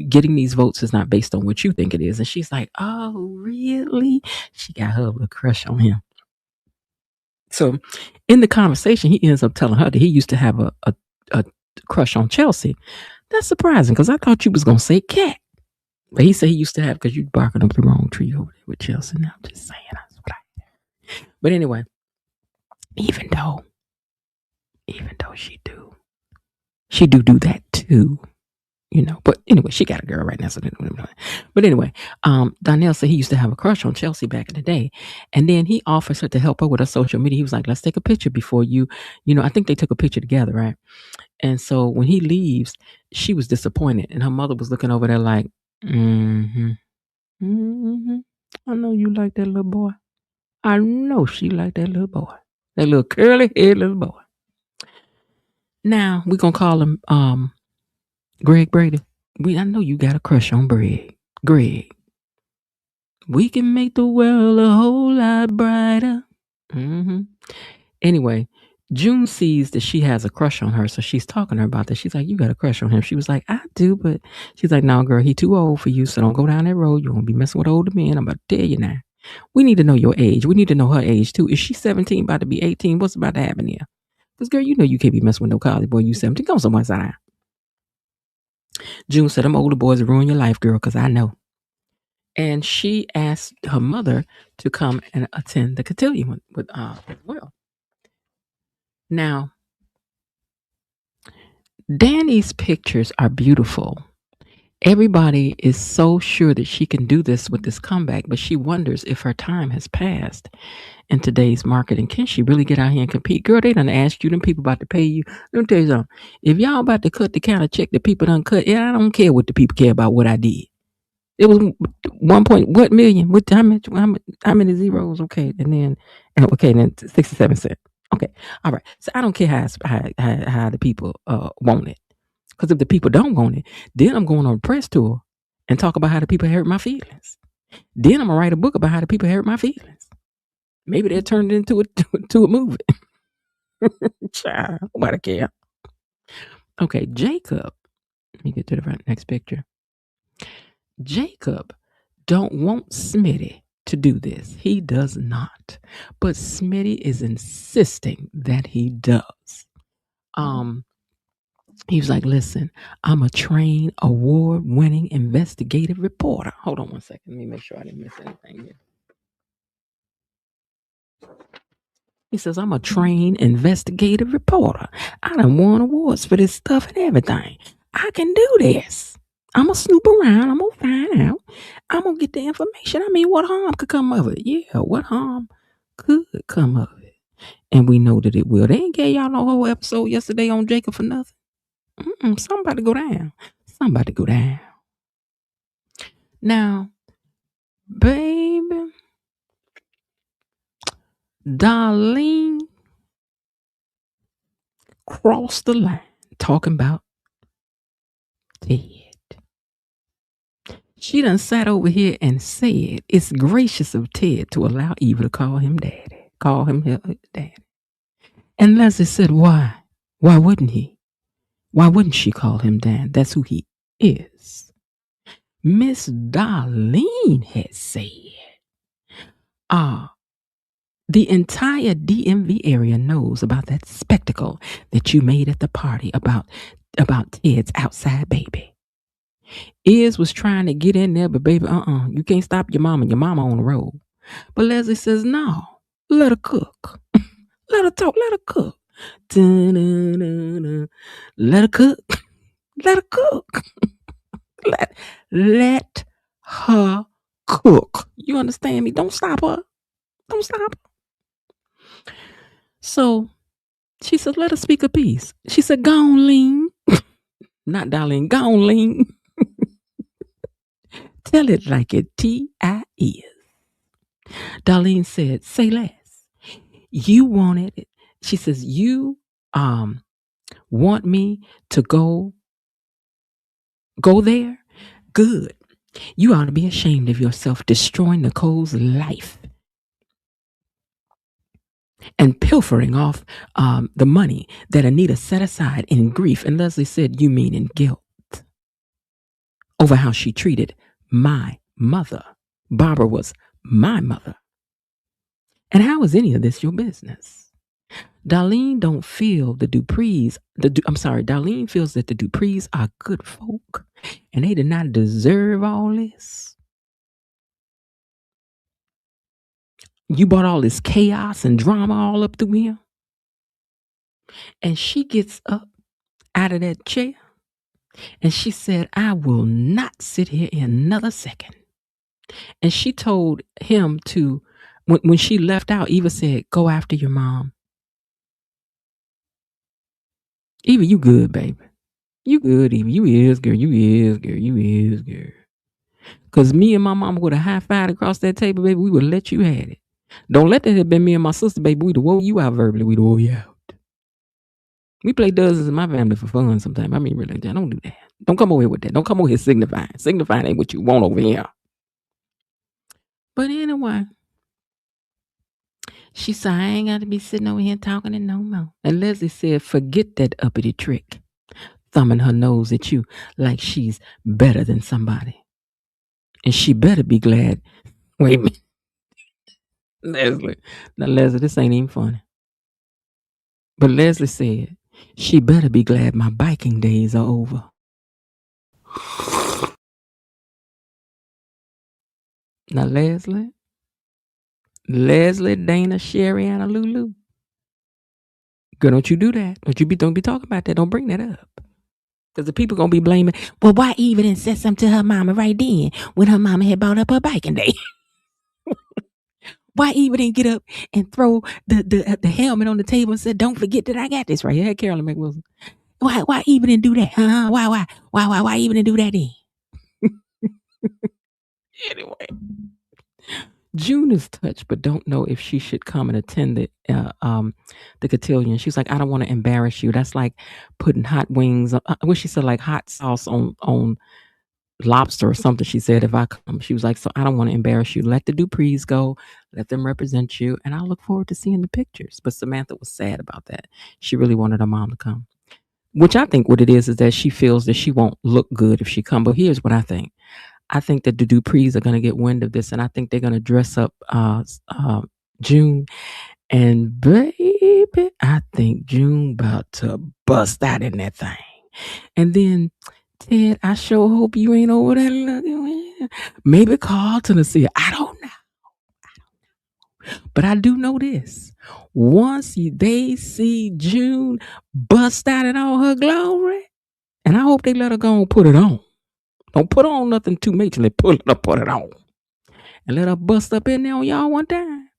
getting these votes is not based on what you think it is. And she's like, oh, really? She got her little crush on him. So in the conversation, he ends up telling her that he used to have a crush on Chelsea. That's surprising, because I thought you was going to say Cat. But he said he used to have, because you barking up the wrong tree over there with Chelsea. Now I'm just saying. That's what I hear. But anyway, even though she do that too. But anyway, she got a girl right now. So, but anyway, Donnell said he used to have a crush on Chelsea back in the day. And then he offers her to help her with her social media. He was like, let's take a picture before I think they took a picture together, right? And so when he leaves, she was disappointed. And her mother was looking over there like, I know you like that little boy. I know she like that little boy. That little curly head little boy. Now, we're going to call him, Greg Brady. I know you got a crush on Greg. We can make the world a whole lot brighter. Anyway, June sees that she has a crush on her, so she's talking to her about that. She's like, you got a crush on him. She was like, I do, but she's like, no, girl, he too old for you, so don't go down that road. You're going to be messing with older men. I'm about to tell you now. We need to know your age. We need to know her age, too. Is she 17, about to be 18? What's about to happen here? Because, girl, you know you can't be messing with no college boy. You 17. Go somewhere side. June said, them older boys ruin your life, girl, because I know. And she asked her mother to come and attend the cotillion with Will. Now, Danny's pictures are beautiful. Everybody is so sure that she can do this with this comeback, but she wonders if her time has passed in today's marketing. Can she really get out here and compete? Girl, they done asked you, them people about to pay you. Let me tell you something. If y'all about to cut the kind of check that people done cut, I don't care what the people care about what I did. It was 1 million? What, how many zeros? Okay, and then 67 cents. Okay, all right. So I don't care how the people want it. Because if the people don't want it, then I'm going on a press tour and talk about how the people hurt my feelings. Then I'm going to write a book about how the people hurt my feelings. Maybe they turned it into a movie. Child, nobody care. Okay, Jacob. Let me get to the next picture. Jacob don't want Smitty to do this. He does not. But Smitty is insisting that he does. He was like, listen, I'm a trained, award-winning investigative reporter. Hold on one second. Let me make sure I didn't miss anything here. He says, I'm a trained investigative reporter. I done won awards for this stuff and everything. I can do this. I'm going to snoop around. I'm going to find out. I'm going to get the information. I mean, what harm could come of it? Yeah, what harm could come of it? And we know that it will. They ain't gave y'all no whole episode yesterday on Jacob for nothing. Somebody go down. Somebody go down. Now, baby, Darlene crossed the line talking about Ted. She done sat over here and said it's gracious of Ted to allow Eva to call him daddy. Call him daddy. And Leslie said, why? Why wouldn't he? Why wouldn't she call him dad? That's who he is. Miss Darlene had said, the entire DMV area knows about that spectacle that you made at the party about Ted's outside baby. Iz was trying to get in there, but baby, you can't stop your mama. Your mama on the road. But Leslie says, no, let her cook. Let her talk. Let her cook. Da-da-da-da. Let her cook. Let her cook. Let her cook. You understand me? Don't stop her. Don't stop her. So she said, let her speak a piece. She said, go on, lean. Not Darlene, go on, lean. Tell it like it T.I. is. Darlene said, say less. You wanted it. She says, you want me to go there? Good. You ought to be ashamed of yourself destroying Nicole's life and pilfering off the money that Anita set aside in grief. And Leslie said, you mean in guilt over how she treated my mother. Barbara was my mother. And how is any of this your business? Darlene don't feel the Duprees, Darlene feels that the Duprees are good folk and they did not deserve all this. You brought all this chaos and drama all up through here. And she gets up out of that chair and she said, I will not sit here another second. And she told him to, when she left out, Eva said, go after your mom. Eva, you good, baby. You good, Eva. You is, girl. You is, girl. You is, girl. Because me and my mama would have high-fived across that table, baby. We would have let you have it. Don't let that have been me and my sister, baby. We'd have wore you out verbally. We'd have wore you out. We play dozens in my family for fun sometimes. I mean, really, don't do that. Don't come over here with that. Don't come over here signifying. Signifying ain't what you want over here. But anyway, she said, I ain't got to be sitting over here talking and no more. And Leslie said, forget that uppity trick. Thumbing her nose at you like she's better than somebody. And she better be glad. Wait a minute. Leslie. Now, Leslie, this ain't even funny. But Leslie said, she better be glad my biking days are over. Now, Leslie, Dana, Sherry, and Lulu. Girl, don't you do that. Don't be talking about that. Don't bring that up. Because the people going to be blaming, well, why Eva didn't say something to her mama right then when her mama had bought up her biking day? Why Eva didn't get up and throw the helmet on the table and said, don't forget that I got this right here. Carolyn McWilson. Why Eva didn't do that? Why Eva didn't do that then? Anyway. June is touched, but don't know if she should come and attend the cotillion. She's like, I don't want to embarrass you. That's like putting hot wings. I wish she said like hot sauce on lobster or something. She said, if I come, she was like, so I don't want to embarrass you. Let the Duprees go. Let them represent you. And I look forward to seeing the pictures. But Samantha was sad about that. She really wanted her mom to come, which I think what it is that she feels that she won't look good if she come. But here's what I think. I think that the Duprees are going to get wind of this, and I think they're going to dress up June. And baby, I think June about to bust out in that thing. And then, Ted, I sure hope you ain't over there looking. Maybe Carlton will see her. I don't know. But I do know this. Once they see June bust out in all her glory, and I hope they let her go and put it on. Don't put on nothing too majorly. Put it on. And let her bust up in there on y'all one time.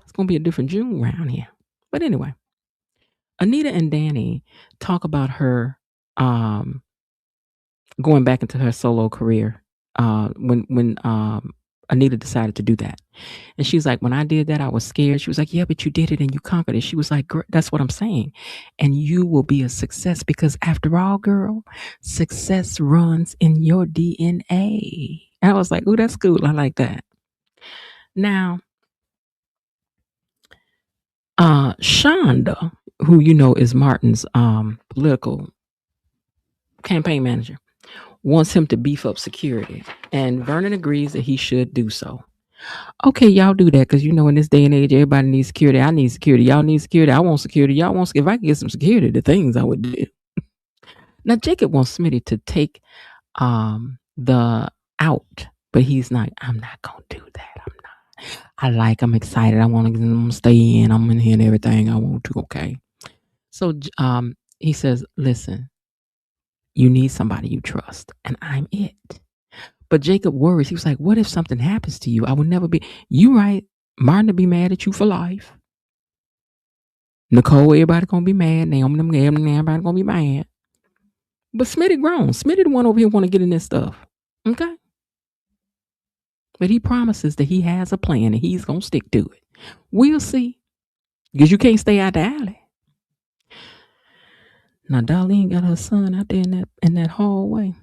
It's going to be a different June around here. But anyway, Anita and Danny talk about her going back into her solo career when Anita decided to do that. And she's like, when I did that, I was scared. She was like, yeah, but you did it and you conquered it. She was like, that's what I'm saying. And you will be a success because after all, girl, success runs in your DNA. And I was like, oh, that's cool. I like that. Now, Shonda, who you know is Martin's political campaign manager, wants him to beef up security. And Vernon agrees that he should do so. Okay, y'all do that because you know in this day and age, everybody needs security. I need security. Y'all need security. I want security. Y'all want security. If I could get some security, the things I would do. Now, Jacob wants Smitty to take the out, but he's not. I'm not going to do that. I'm excited. I want to stay in. I'm in here and everything I want to. Okay. So he says, listen, you need somebody you trust, and I'm it. But Jacob worries. He was like, what if something happens to you? I would never be. You right. Martin will be mad at you for life. Nicole, everybody going to be mad. Naomi, everybody going to be mad. But Smitty grown. Smitty the one over here want to get in this stuff. Okay? But he promises that he has a plan and he's going to stick to it. We'll see. Because you can't stay out the alley. Now, Darlene got her son out there in that hallway.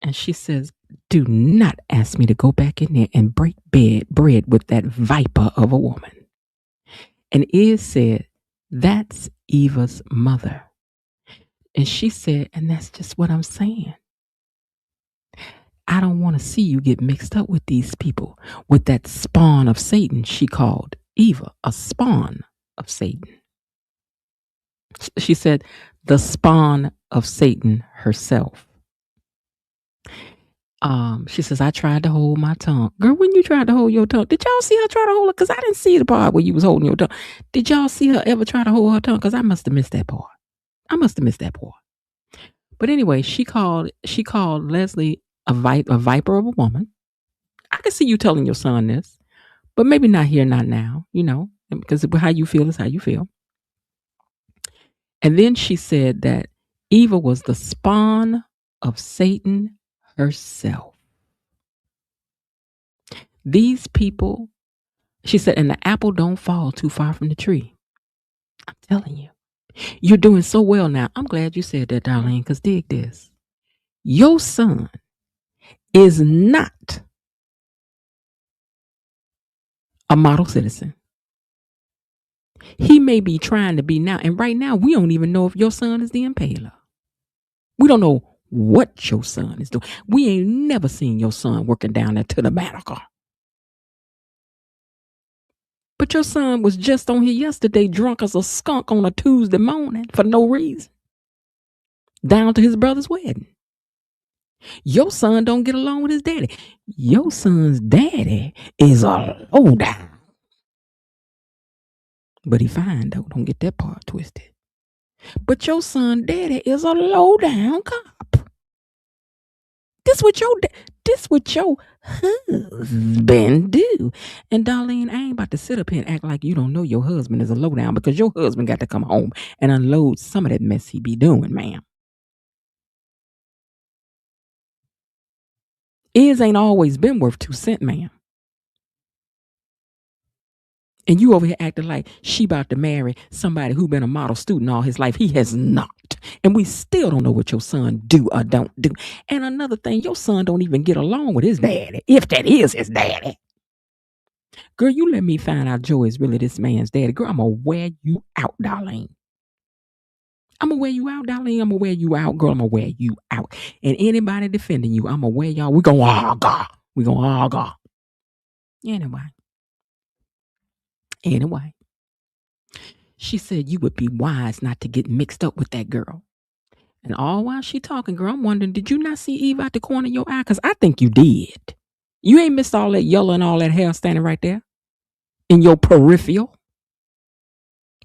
And she says, do not ask me to go back in there and break bread with that viper of a woman. And Iz said, that's Eva's mother. And she said, and that's just what I'm saying. I don't want to see you get mixed up with these people, with that spawn of Satan. She called Eva a spawn of Satan. She said, the spawn of Satan herself. She says, I tried to hold my tongue. Girl, when you tried to hold your tongue, did y'all see her try to hold it? Because I didn't see the part where you was holding your tongue. Did y'all see her ever try to hold her tongue? Because I must have missed that part. But anyway, she called Leslie a viper of a woman. I can see you telling your son this, but maybe not here, not now, you know, because how you feel is how you feel. And then she said that Eva was the spawn of Satan herself. These people, she said, and the apple don't fall too far from the tree. I'm telling you. You're doing so well now. I'm glad you said that, Darlene, because dig this. Your son is not a model citizen. He may be trying to be now. And right now, we don't even know if your son is the impaler. We don't know what your son is doing. We ain't never seen your son working down there to the medical. But your son was just on here yesterday drunk as a skunk on a Tuesday morning for no reason. Down to his brother's wedding. Your son don't get along with his daddy. Your son's daddy is a lowdown. But he fine though. Don't get that part twisted. But your son daddy is a lowdown cop. This what your husband do. And Darlene, I ain't about to sit up here and act like you don't know your husband is a lowdown, because your husband got to come home and unload some of that mess he be doing, ma'am. Iz ain't always been worth 2 cents, ma'am. And you over here acting like she about to marry somebody who been a model student all his life. He has not. And we still don't know what your son do or don't do. And another thing, your son don't even get along with his daddy, if that is his daddy. Girl, you let me find out Joe is really this man's daddy. Girl, I'm going to wear you out, Darlene. I'm going to wear you out, Darlene. I'm going to wear you out, girl. I'm going to wear you out. And anybody defending you, I'm going to wear y'all. We're going to argue. We're going to argue. Anyway. She said you would be wise not to get mixed up with that girl. And all while she talking, girl, I'm wondering, did you not see Eve out the corner of your eye? Because I think you did. You ain't missed all that yellow and all that hair standing right there in your peripheral.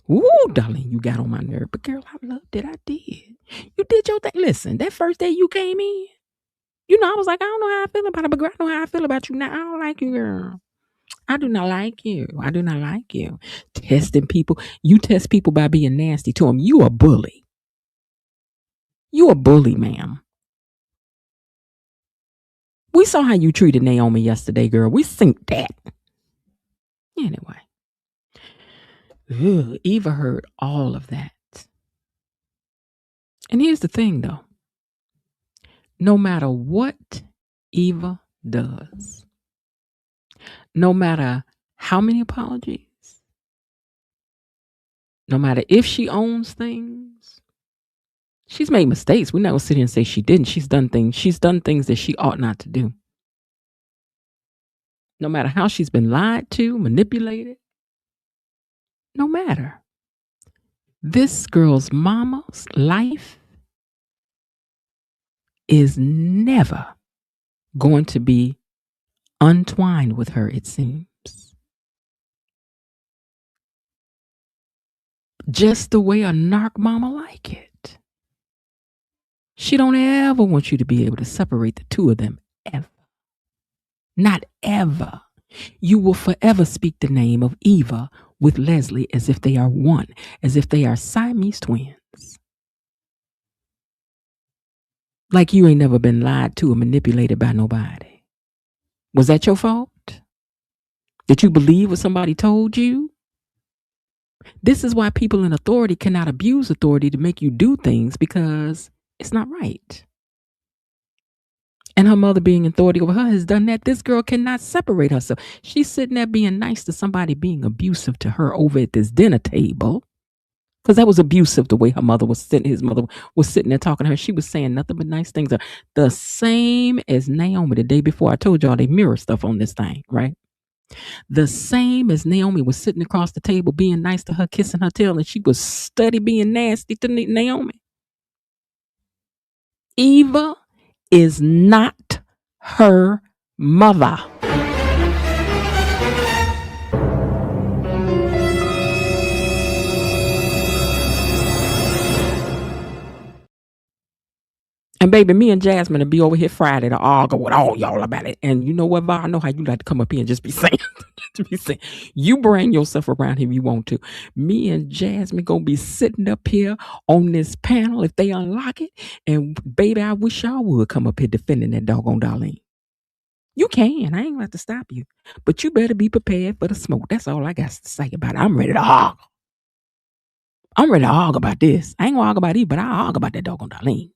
Ooh, darling, you got on my nerve. But girl, I loved it. I did. You did your thing. Listen, that first day you came in, you know, I was like, I don't know how I feel about it, but girl, I know how I feel about you now. I don't like you, girl. I do not like you. I do not like you. Testing people. You test people by being nasty to them. You a bully. You a bully, ma'am. We saw how you treated Naomi yesterday, girl. We synced that. Anyway. Eva heard all of that. And here's the thing, though. No matter what Eva does, no matter how many apologies, no matter if she owns things, she's made mistakes. We're not going to sit here and say she didn't. She's done things that she ought not to do. No matter how she's been lied to, manipulated, no matter. This girl's mama's life is never going to be untwined with her, it seems. Just the way a narc mama like it. She don't ever want you to be able to separate the two of them, ever. Not ever. You will forever speak the name of Eva with Leslie as if they are one, as if they are Siamese twins. Like you ain't never been lied to or manipulated by nobody. Was that your fault? Did you believe what somebody told you? This is why people in authority cannot abuse authority to make you do things, because it's not right. And her mother being authority over her has done that. This girl cannot separate herself. She's sitting there being nice to somebody being abusive to her over at this dinner table. Because that was abusive, the way his mother was sitting there talking to her. She was saying nothing but nice things. The same as Naomi the day before. I told y'all they mirror stuff on this thing, right? The same as Naomi was sitting across the table being nice to her, kissing her tail, and she was steady being nasty to Naomi. Eva is not her mother. And baby, me and Jasmine will be over here Friday to argue with all y'all about it. And you know what, Va? I know how you like to come up here and just be saying, you bring yourself around here if you want to. Me and Jasmine gonna be sitting up here on this panel if they unlock it. And baby, I wish y'all would come up here defending that doggone Darlene. You can. I ain't gonna have to stop you. But you better be prepared for the smoke. That's all I got to say about it. I'm ready to argue. I'm ready to argue about this. I ain't gonna argue about it, but I'll argue about that doggone Darlene.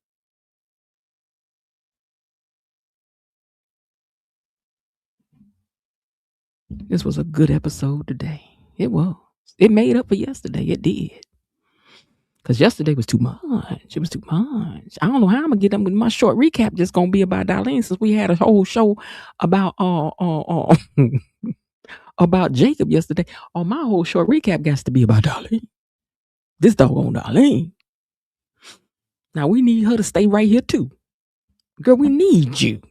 This was a good episode today. It was. It made up for yesterday. It did. Because yesterday was too much. It was too much. I don't know how I'm going to get them with my short recap. Just going to be about Darlene, since we had a whole show about about Jacob yesterday. My whole short recap got to be about Darlene. This doggone Darlene. Now we need her to stay right here too. Girl, we need you.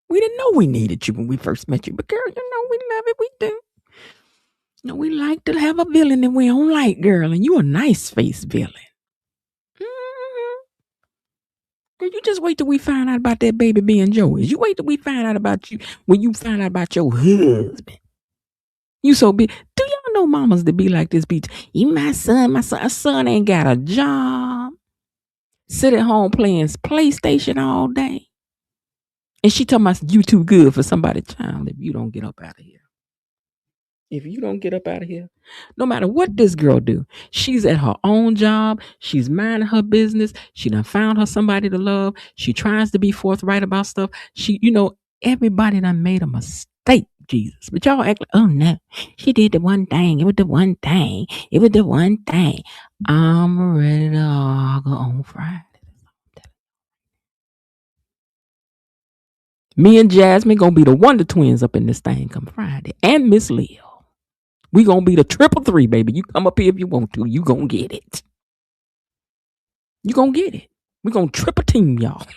We didn't know we needed you when we first met you. But girl, you know we love it. We do. You know, we like to have a villain that we don't like, girl. And you a nice face villain. Mm-hmm. Girl, you just wait till we find out about that baby being Joey's. You wait till we find out about you when you find out about your husband. You so big. Do y'all know mamas that be like this? You my son ain't got a job. Sit at home playing PlayStation all day. And she talking about you too good for somebody's child if you don't get up out of here. If you don't get up out of here, no matter what this girl do, she's at her own job. She's minding her business. She done found her somebody to love. She tries to be forthright about stuff. Everybody done made a mistake, Jesus. But y'all act like, oh no, she did the one thing. It was the one thing. It was the one thing. I'm ready to argue on Friday. Me and Jasmine gonna be the Wonder Twins up in this thing come Friday. And Miss Leo. We gonna be the triple three, baby. You come up here if you want to. You gonna get it. You gonna get it. We gonna triple team y'all.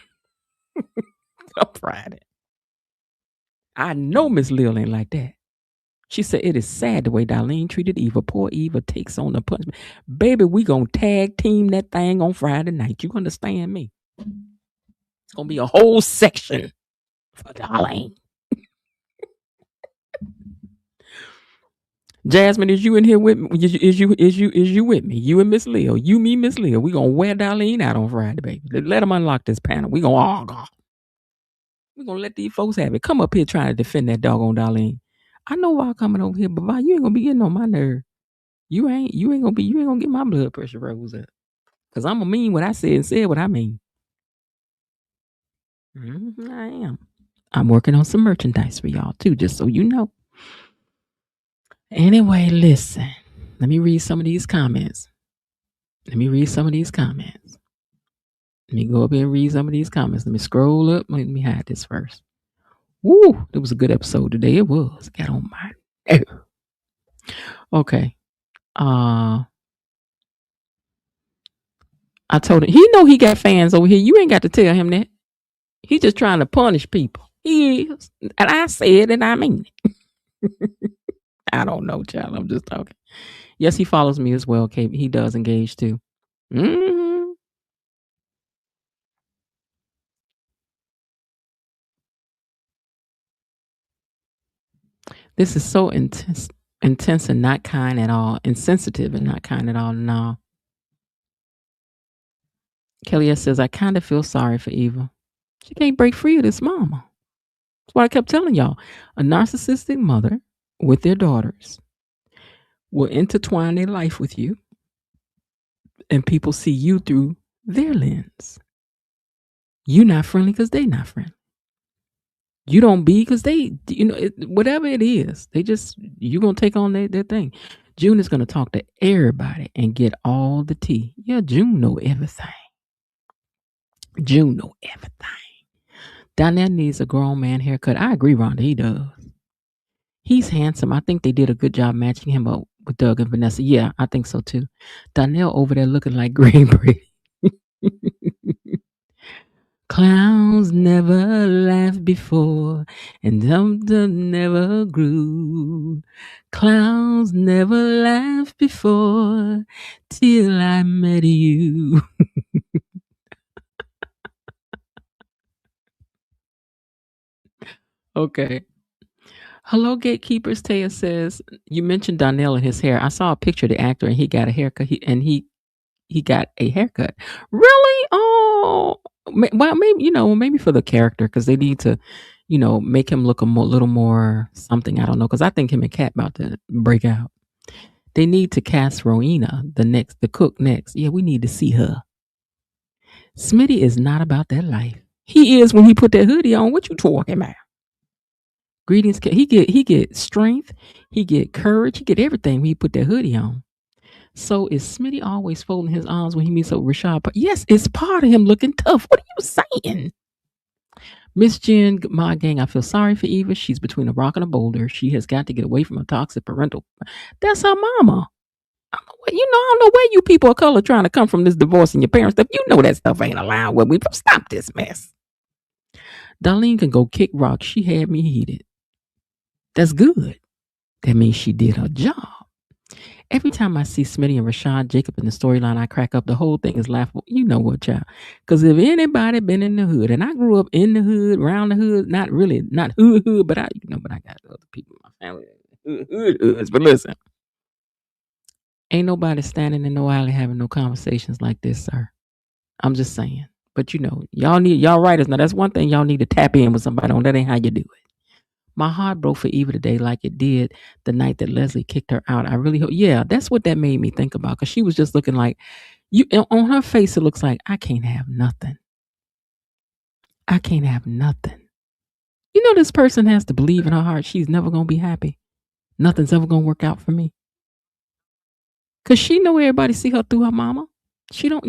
On Friday. I know Miss Lil ain't like that. She said it is sad the way Darlene treated Eva. Poor Eva takes on the punishment. Baby, we gonna tag team that thing on Friday night. You understand me? It's gonna be a whole section for Darlene. Jasmine, is you in here with me? Is you with me? You and Miss Leo. You, me, Miss Leo. We gonna wear Darlene out on Friday, baby. Let them unlock this panel. We gonna argue. We gonna let these folks have it. Come up here trying to defend that doggone Darlene. I know why I'm coming over here, but why you ain't gonna be getting on my nerve. You ain't gonna get my blood pressure rose up. Cause I'm gonna mean what I said and said what I mean. I am. I'm working on some merchandise for y'all too, just so you know. Anyway, listen. Let me read some of these comments. Let me go up here and read some of these comments. Let me scroll up. Let me hide this first. Woo! It was a good episode today. It was. Got on my nerve. Okay. I told him, he know he got fans over here. You ain't got to tell him that. He's just trying to punish people. He is. And I said and I mean it. I don't know, child. I'm just talking. Yes, he follows me as well, Kate. He does engage too. Mm-hmm. This is so intense and not kind at all. Insensitive and not kind at all. No. Kelly S. says, I kind of feel sorry for Eva. She can't break free of this mama. That's what I kept telling y'all. A narcissistic mother with their daughters will intertwine their life with you, and people see you through their lens. You not friendly because they not friendly. You don't be because they, whatever it is, you going to take on their thing. June is going to talk to everybody and get all the tea. Yeah, June know everything. Donnell needs a grown man haircut. I agree, Rhonda. He does. He's handsome. I think they did a good job matching him up with Doug and Vanessa. Yeah, I think so too. Donnell over there looking like Green Pretty. Clowns never laughed before, and Dum-Dum never grew. Clowns never laughed before, till I met you. Okay. Hello, gatekeepers. Taya says, you mentioned Donnell and his hair. I saw a picture of the actor, and he got a haircut. He got a haircut. Really? Oh, well, maybe for the character, because they need to, make him look a little more something. I don't know, because I think him and Kat about to break out. They need to cast Rowena, the cook next. Yeah, we need to see her. Smitty is not about that life. He is when he put that hoodie on. What you talking about? Greetings. He get strength. He get courage. He get everything when he put that hoodie on. So is Smitty always folding his arms when he meets up with Rashad? Yes, it's part of him looking tough. What are you saying? Miss Jen, my gang, I feel sorry for Eva. She's between a rock and a boulder. She has got to get away from a toxic parental. That's her mama. I don't know where you people of color trying to come from this divorce and your parents stuff. You know that stuff ain't allowed. Well, we stop this mess. Darlene can go kick rocks. She had me heated. That's good. That means she did her job. Every time I see Smitty and Rashad Jacob in the storyline, I crack up. The whole thing is laughable. You know what, child? Because if anybody been in the hood, and I grew up in the hood, around the hood, not hood, but I got other people in my family hoods. But listen, ain't nobody standing in no alley having no conversations like this, sir. I'm just saying. But y'all writers, now that's one thing y'all need to tap in with somebody on. That ain't how you do it. My heart broke for Eva today like it did the night that Leslie kicked her out. I really hope. Yeah, that's what that made me think about because she was just looking like you on her face. It looks like I can't have nothing. I can't have nothing. You know, this person has to believe in her heart she's never gonna be happy. Nothing's ever gonna work out for me. Cause she know everybody see her through her mama. She don't,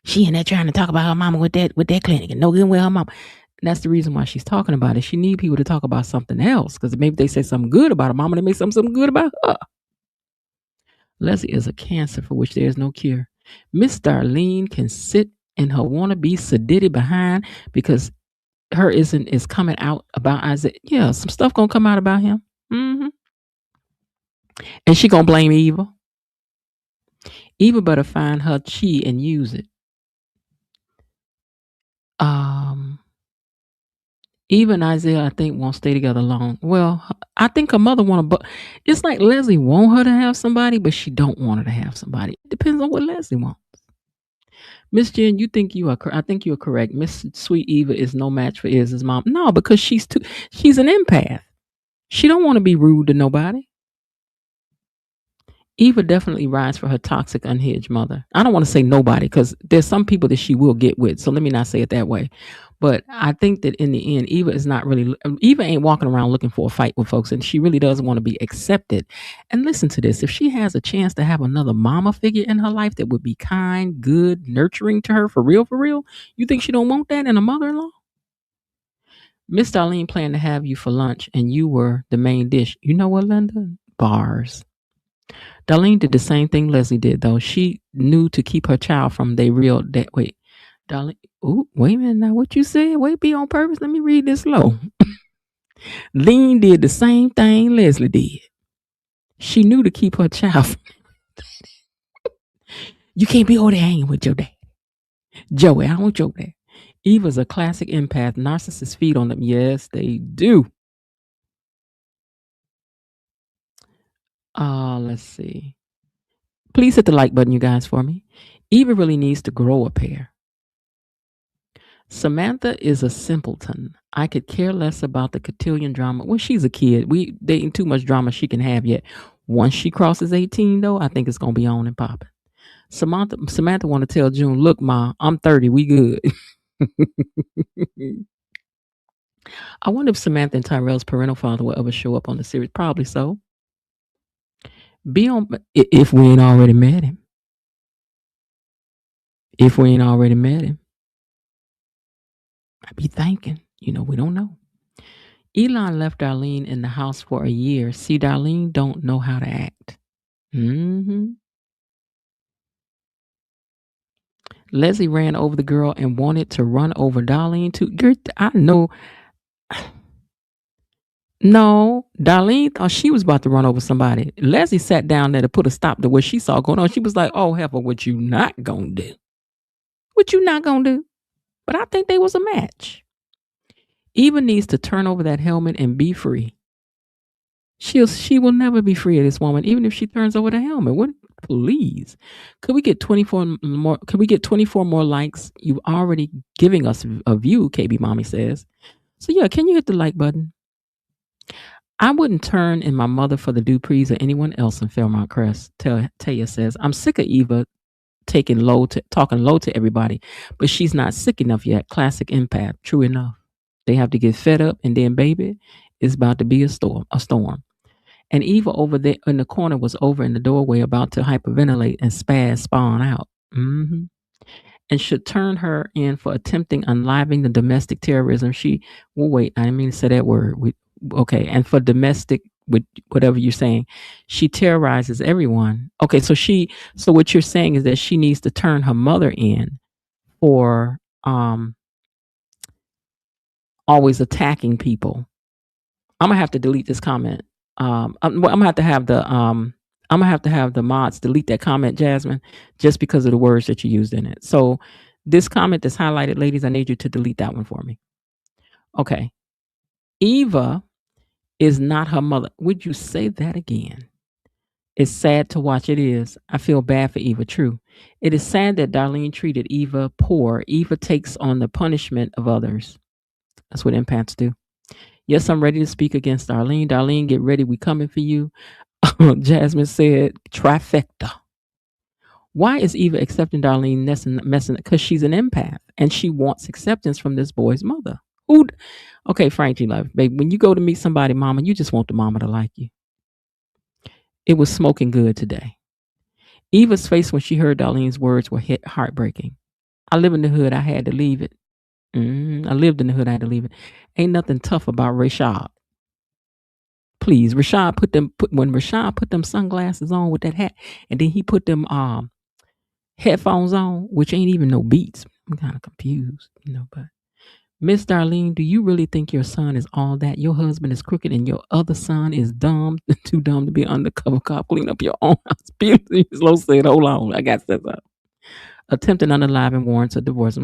she in there trying to talk about her mama with that clinic and no good with her mama. And that's the reason why she's talking about it. She need people to talk about something else. Because maybe they say something good about her mama, they make something good about her. Leslie is a cancer for which there is no cure. Miss Darlene can sit in her wannabe sedated behind because her is coming out about Isaiah. Yeah, some stuff gonna come out about him. Mm-hmm. And she gonna blame Eva. Eva better find her chi and use it. Eva and Isaiah, I think, won't stay together long. Well, I think her mother want to, but it's like Leslie want her to have somebody, but she don't want her to have somebody. It depends on what Leslie wants. Miss Jen, I think you are correct. Miss Sweet Eva is no match for Iz's mom. No, because she's an empath. She don't want to be rude to nobody. Eva definitely rides for her toxic, unhinged mother. I don't want to say nobody because there's some people that she will get with. So let me not say it that way. But I think that in the end, Eva ain't walking around looking for a fight with folks. And she really doesn't want to be accepted. And listen to this. If she has a chance to have another mama figure in her life that would be kind, good, nurturing to her for real, you think she don't want that in a mother-in-law? Miss Darlene planned to have you for lunch and you were the main dish. You know what, Linda? Bars. Darlene did the same thing Leslie did, though. She knew to keep her child from wait, Darlene, wait a minute now. What you said? Wait, be on purpose. Let me read this slow. Lean did the same thing Leslie did. She knew to keep her child. You can't be over there hanging with your dad. Joey, I don't want your dad. Eva's a classic empath. Narcissists feed on them. Yes, they do. Let's see. Please hit the like button, you guys, for me. Eva really needs to grow a pair. Samantha is a simpleton. I could care less about the cotillion drama. Well, she's a kid. There ain't too much drama she can have yet. Once she crosses 18, though, I think it's going to be on and popping. Samantha want to tell June, look, Ma, I'm 30. We good. I wonder if Samantha and Tyrell's parental father will ever show up on the series. Probably so. If we ain't already met him. I'd be thinking. We don't know. Elon left Darlene in the house for a year. See, Darlene don't know how to act. Mm-hmm. Leslie ran over the girl and wanted to run over Darlene too. I know. No, Darlene thought she was about to run over somebody. Leslie sat down there to put a stop to what she saw going on. She was like, oh, heifer, what you not gonna do? What you not gonna do? But I think they was a match. Eva needs to turn over that helmet and be free. She will never be free of this woman, even if she turns over the helmet. What? Please, could we get 24 more? Could we get 24 more likes? You've already giving us a view, KB Mommy says. So yeah, can you hit the like button? I wouldn't turn in my mother for the Duprees or anyone else in Fairmount Crest. Taya says, I'm sick of Eva talking low to everybody, but she's not sick enough yet. Classic empath. True enough. They have to get fed up, and then, baby, it's about to be a storm. And Eva over there in the corner was over in the doorway about to hyperventilate and spawn out. Mm-hmm. And should turn her in for attempting unliving the domestic terrorism. Wait, I didn't mean to say that word. Okay, and for domestic, with whatever you're saying, she terrorizes everyone. Okay, so what you're saying is that she needs to turn her mother in for always attacking people. I'm gonna have to delete this comment. I'm gonna have to have the mods delete that comment, Jasmine, just because of the words that you used in it. So this comment that's highlighted, ladies, I need you to delete that one for me. Okay. Eva is not her mother. Would you say that again? It's sad to watch. It is. I feel bad for Eva. True. It is sad that Darlene treated Eva poor. Eva takes on the punishment of others. That's what empaths do. Yes, I'm ready to speak against Darlene. Darlene, get ready. We coming for you. Jasmine said trifecta. Why is Eva accepting Darlene messing? Because she's an empath and she wants acceptance from this boy's mother. Who? Okay, Frankie, love, babe. When you go to meet somebody, mama, you just want the mama to like you. It was smoking good today. Eva's face when she heard Darlene's words were heartbreaking. I live in the hood. I had to leave it. I lived in the hood. I had to leave it. Ain't nothing tough about Rashad. Please, when Rashad put them sunglasses on with that hat, and then he put them headphones on, which ain't even no beats. I'm kind of confused, but Miss Darlene, do you really think your son is all that? Your husband is crooked and your other son is dumb, too dumb to be an undercover cop. Clean up your own house. Beauty Slow said, hold on, I got this up. Attempted unalive warrants a divorce.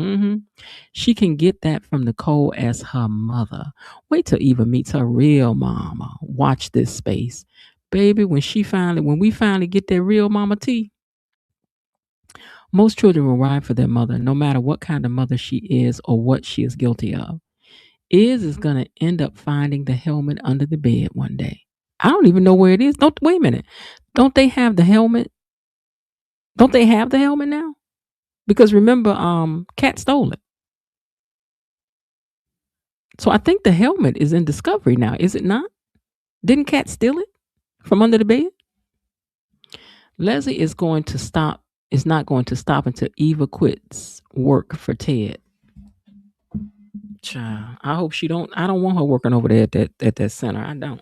She can get that from Nicole as her mother. Wait till Eva meets her real mama. Watch this space. Baby, when we finally get that real mama tea, most children will ride for their mother, no matter what kind of mother she is or what she is guilty of. Is going to end up finding the helmet under the bed one day. I don't even know where it is. Wait a minute. Don't they have the helmet? Don't they have the helmet now? Because remember, Cat stole it. So I think the helmet is in Discovery now, is it not? Didn't Cat steal it from under the bed? Leslie is not going to stop until Eva quits work for Ted. Child, I hope she don't. I don't want her working over there at that center. I don't.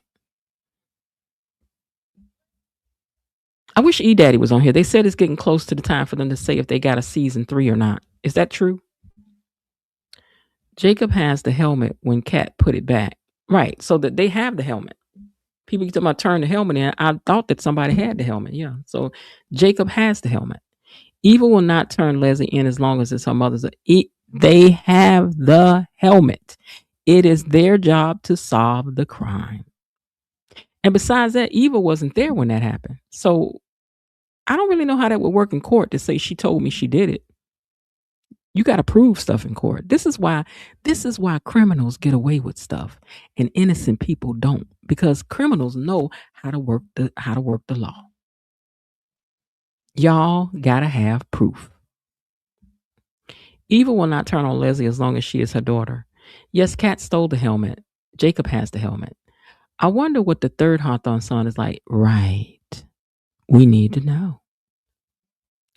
I wish E-Daddy was on here. They said it's getting close to the time for them to say if they got a season 3 or not. Is that true? Jacob has the helmet when Kat put it back. Right, so that they have the helmet. People keep talking about turn the helmet in. I thought that somebody had the helmet. Yeah, so Jacob has the helmet. Eva will not turn Leslie in as long as it's her mother's. They have the helmet. It is their job to solve the crime. And besides that, Eva wasn't there when that happened. So I don't really know how that would work in court to say she told me she did it. You got to prove stuff in court. This is why criminals get away with stuff and innocent people don't, because criminals know how to work the law. Y'all got to have proof. Eva will not turn on Leslie as long as she is her daughter. Yes, Kat stole the helmet. Jacob has the helmet. I wonder what the third Hawthorne son is like. Right. We need to know.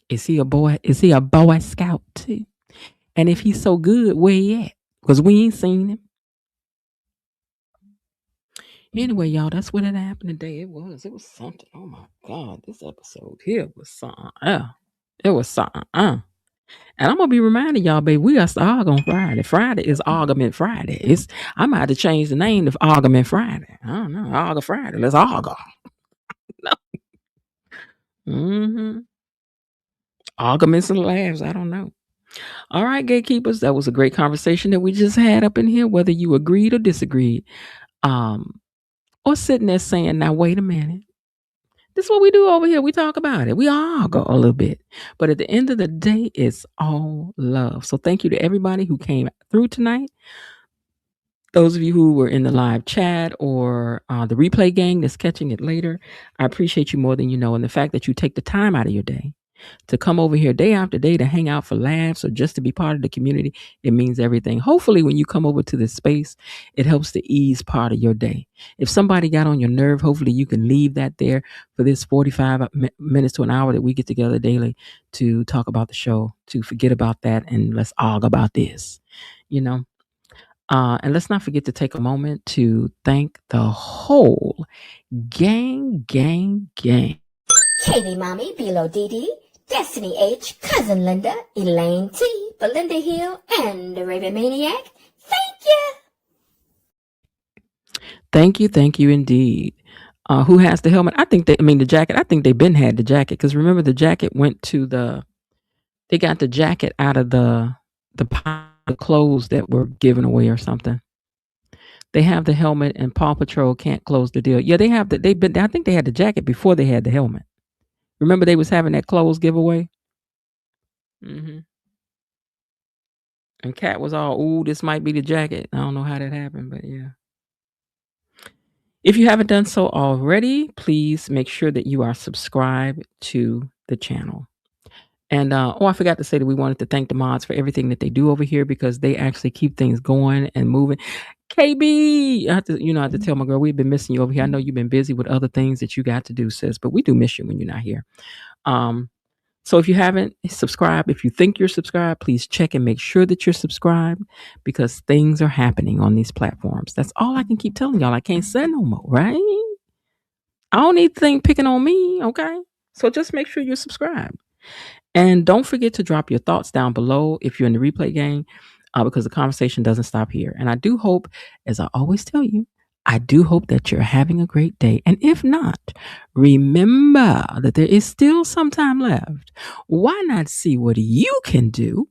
Is he a boy? Is he a Boy Scout too? And if he's so good, where he at? Because we ain't seen him. Anyway, y'all, that's what had happened today. It was something. Oh my God, this episode here was something. It was something. And I'm gonna be reminding y'all, baby, we got to arg on Friday. Friday is Argument Friday. I might have to change the name to Argument Friday. I don't know. Arg Friday. Let's arg. No. Arguments and laughs. I don't know. All right, gatekeepers, that was a great conversation that we just had up in here, whether you agreed or disagreed. Or sitting there saying, now, wait a minute. This is what we do over here. We talk about it. We all go a little bit. But at the end of the day, it's all love. So thank you to everybody who came through tonight. Those of you who were in the live chat or the replay gang that's catching it later, I appreciate you more than you know. And the fact that you take the time out of your day to come over here day after day to hang out for laughs or just to be part of the community, it means everything. Hopefully, when you come over to this space, it helps to ease part of your day. If somebody got on your nerve, hopefully you can leave that there for this 45 minutes to an hour that we get together daily to talk about the show, to forget about that and let's argue about this, And let's not forget to take a moment to thank the whole gang.
Katie Mommy, Bilo Dee, Destiny H, Cousin Linda, Elaine T, Belinda Hill, and the Raven Maniac. Thank you.
Thank you indeed. Who has the helmet? The jacket. I think they been had the jacket because remember the jacket went to they got the jacket out of the pile of clothes that were given away or something. They have the helmet and Paw Patrol can't close the deal. Yeah, they have I think they had the jacket before they had the helmet. Remember they was having that clothes giveaway? And Cat was all, ooh, this might be the jacket. I don't know how that happened, but yeah. If you haven't done so already, please make sure that you are subscribed to the channel. And I forgot to say that we wanted to thank the mods for everything that they do over here, because they actually keep things going and moving. KB, I have to tell my girl, we've been missing you over here. I know you've been busy with other things that you got to do, sis, but we do miss you when you're not here. So if you haven't subscribed, if you think you're subscribed, please check and make sure that you're subscribed, because things are happening on these platforms. That's all I can keep telling y'all. I can't say no more, right? I don't need thing picking on me, okay? So just make sure you're subscribed. And don't forget to drop your thoughts down below if you're in the replay game, because the conversation doesn't stop here. And I do hope, as I always tell you, I do hope that you're having a great day. And if not, remember that there is still some time left. Why not see what you can do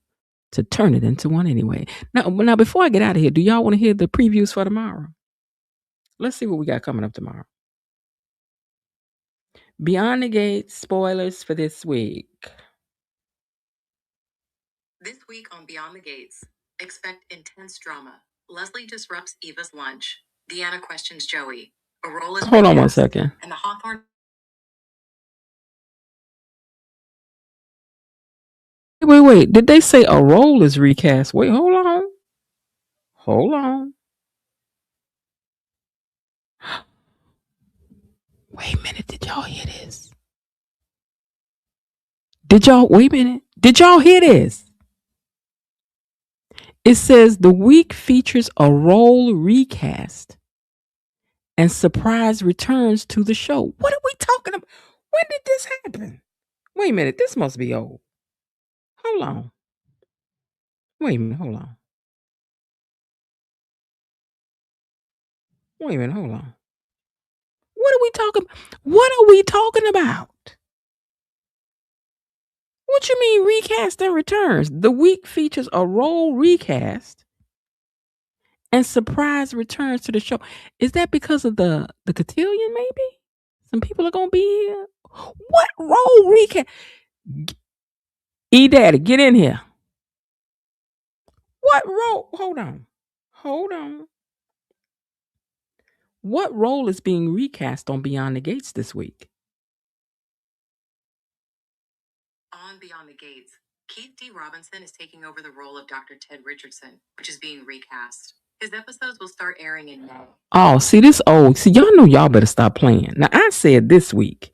to turn it into one anyway? Now, before I get out of here, do y'all want to hear the previews for tomorrow? Let's see what we got coming up tomorrow. Beyond the Gates spoilers for this week.
This week on Beyond the Gates, expect intense drama. Leslie disrupts Eva's lunch. Deanna questions Joey. A role is
Hold on one
recast,
second.
and the Hawthorne.
Wait. Did they say a role is recast? Wait, hold on. Wait a minute. Did y'all hear this? Wait a minute. Did y'all hear this? It says the week features a role recast and surprise returns to the show. What are we talking about? When did this happen? Wait a minute. This must be old. Hold on. Wait a minute. Hold on. Wait a minute. Hold on. What are we talking about? What you mean recast and returns? The week features a role recast and surprise returns to the show. Is that because of the cotillion, maybe? Some people are going to be here. What role recast? E-Daddy, get in here. What role? Hold on. What role is being recast on Beyond the Gates this week?
On Beyond the Gates, Keith D. Robinson is taking over the role of Dr. Ted Richardson, which is being recast. His episodes will start airing in May.
Oh, see, this old. See, y'all know y'all better stop playing. Now, I said this week.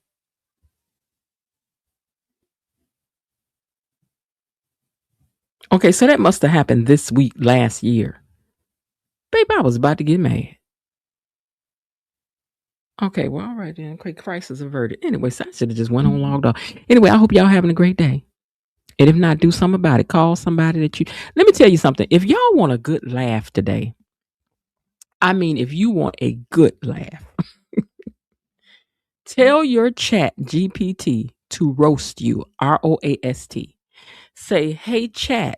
Okay, so that must have happened this week last year. Babe, I was about to get mad. Okay, well, all right then. Quick crisis averted. Anyway, so I should have just went on logged off. Anyway, I hope y'all having a great day. And if not, do something about it. Call somebody that you... Let me tell you something. If y'all want a good laugh today, I mean, if you want a good laugh, tell your chat GPT to roast you. ROAST. Say, hey, chat,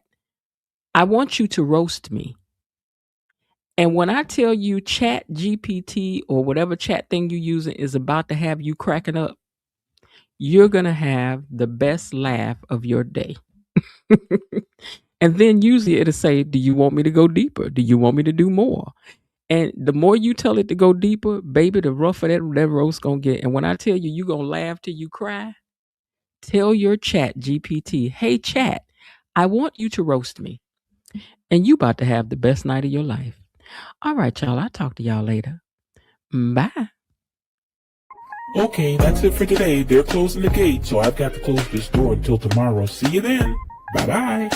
I want you to roast me. And when I tell you chat GPT or whatever chat thing you're using is about to have you cracking up, you're going to have the best laugh of your day. And then usually it'll say, do you want me to go deeper? Do you want me to do more? And the more you tell it to go deeper, baby, the rougher that roast going to get. And when I tell you, you're going to laugh till you cry, tell your chat GPT, hey, chat, I want you to roast me. And you about to have the best night of your life. All right, y'all. I'll talk to y'all later. Bye.
Okay, that's it for today. They're closing the gate, so I've got to close this door until tomorrow. See you then. Bye-bye.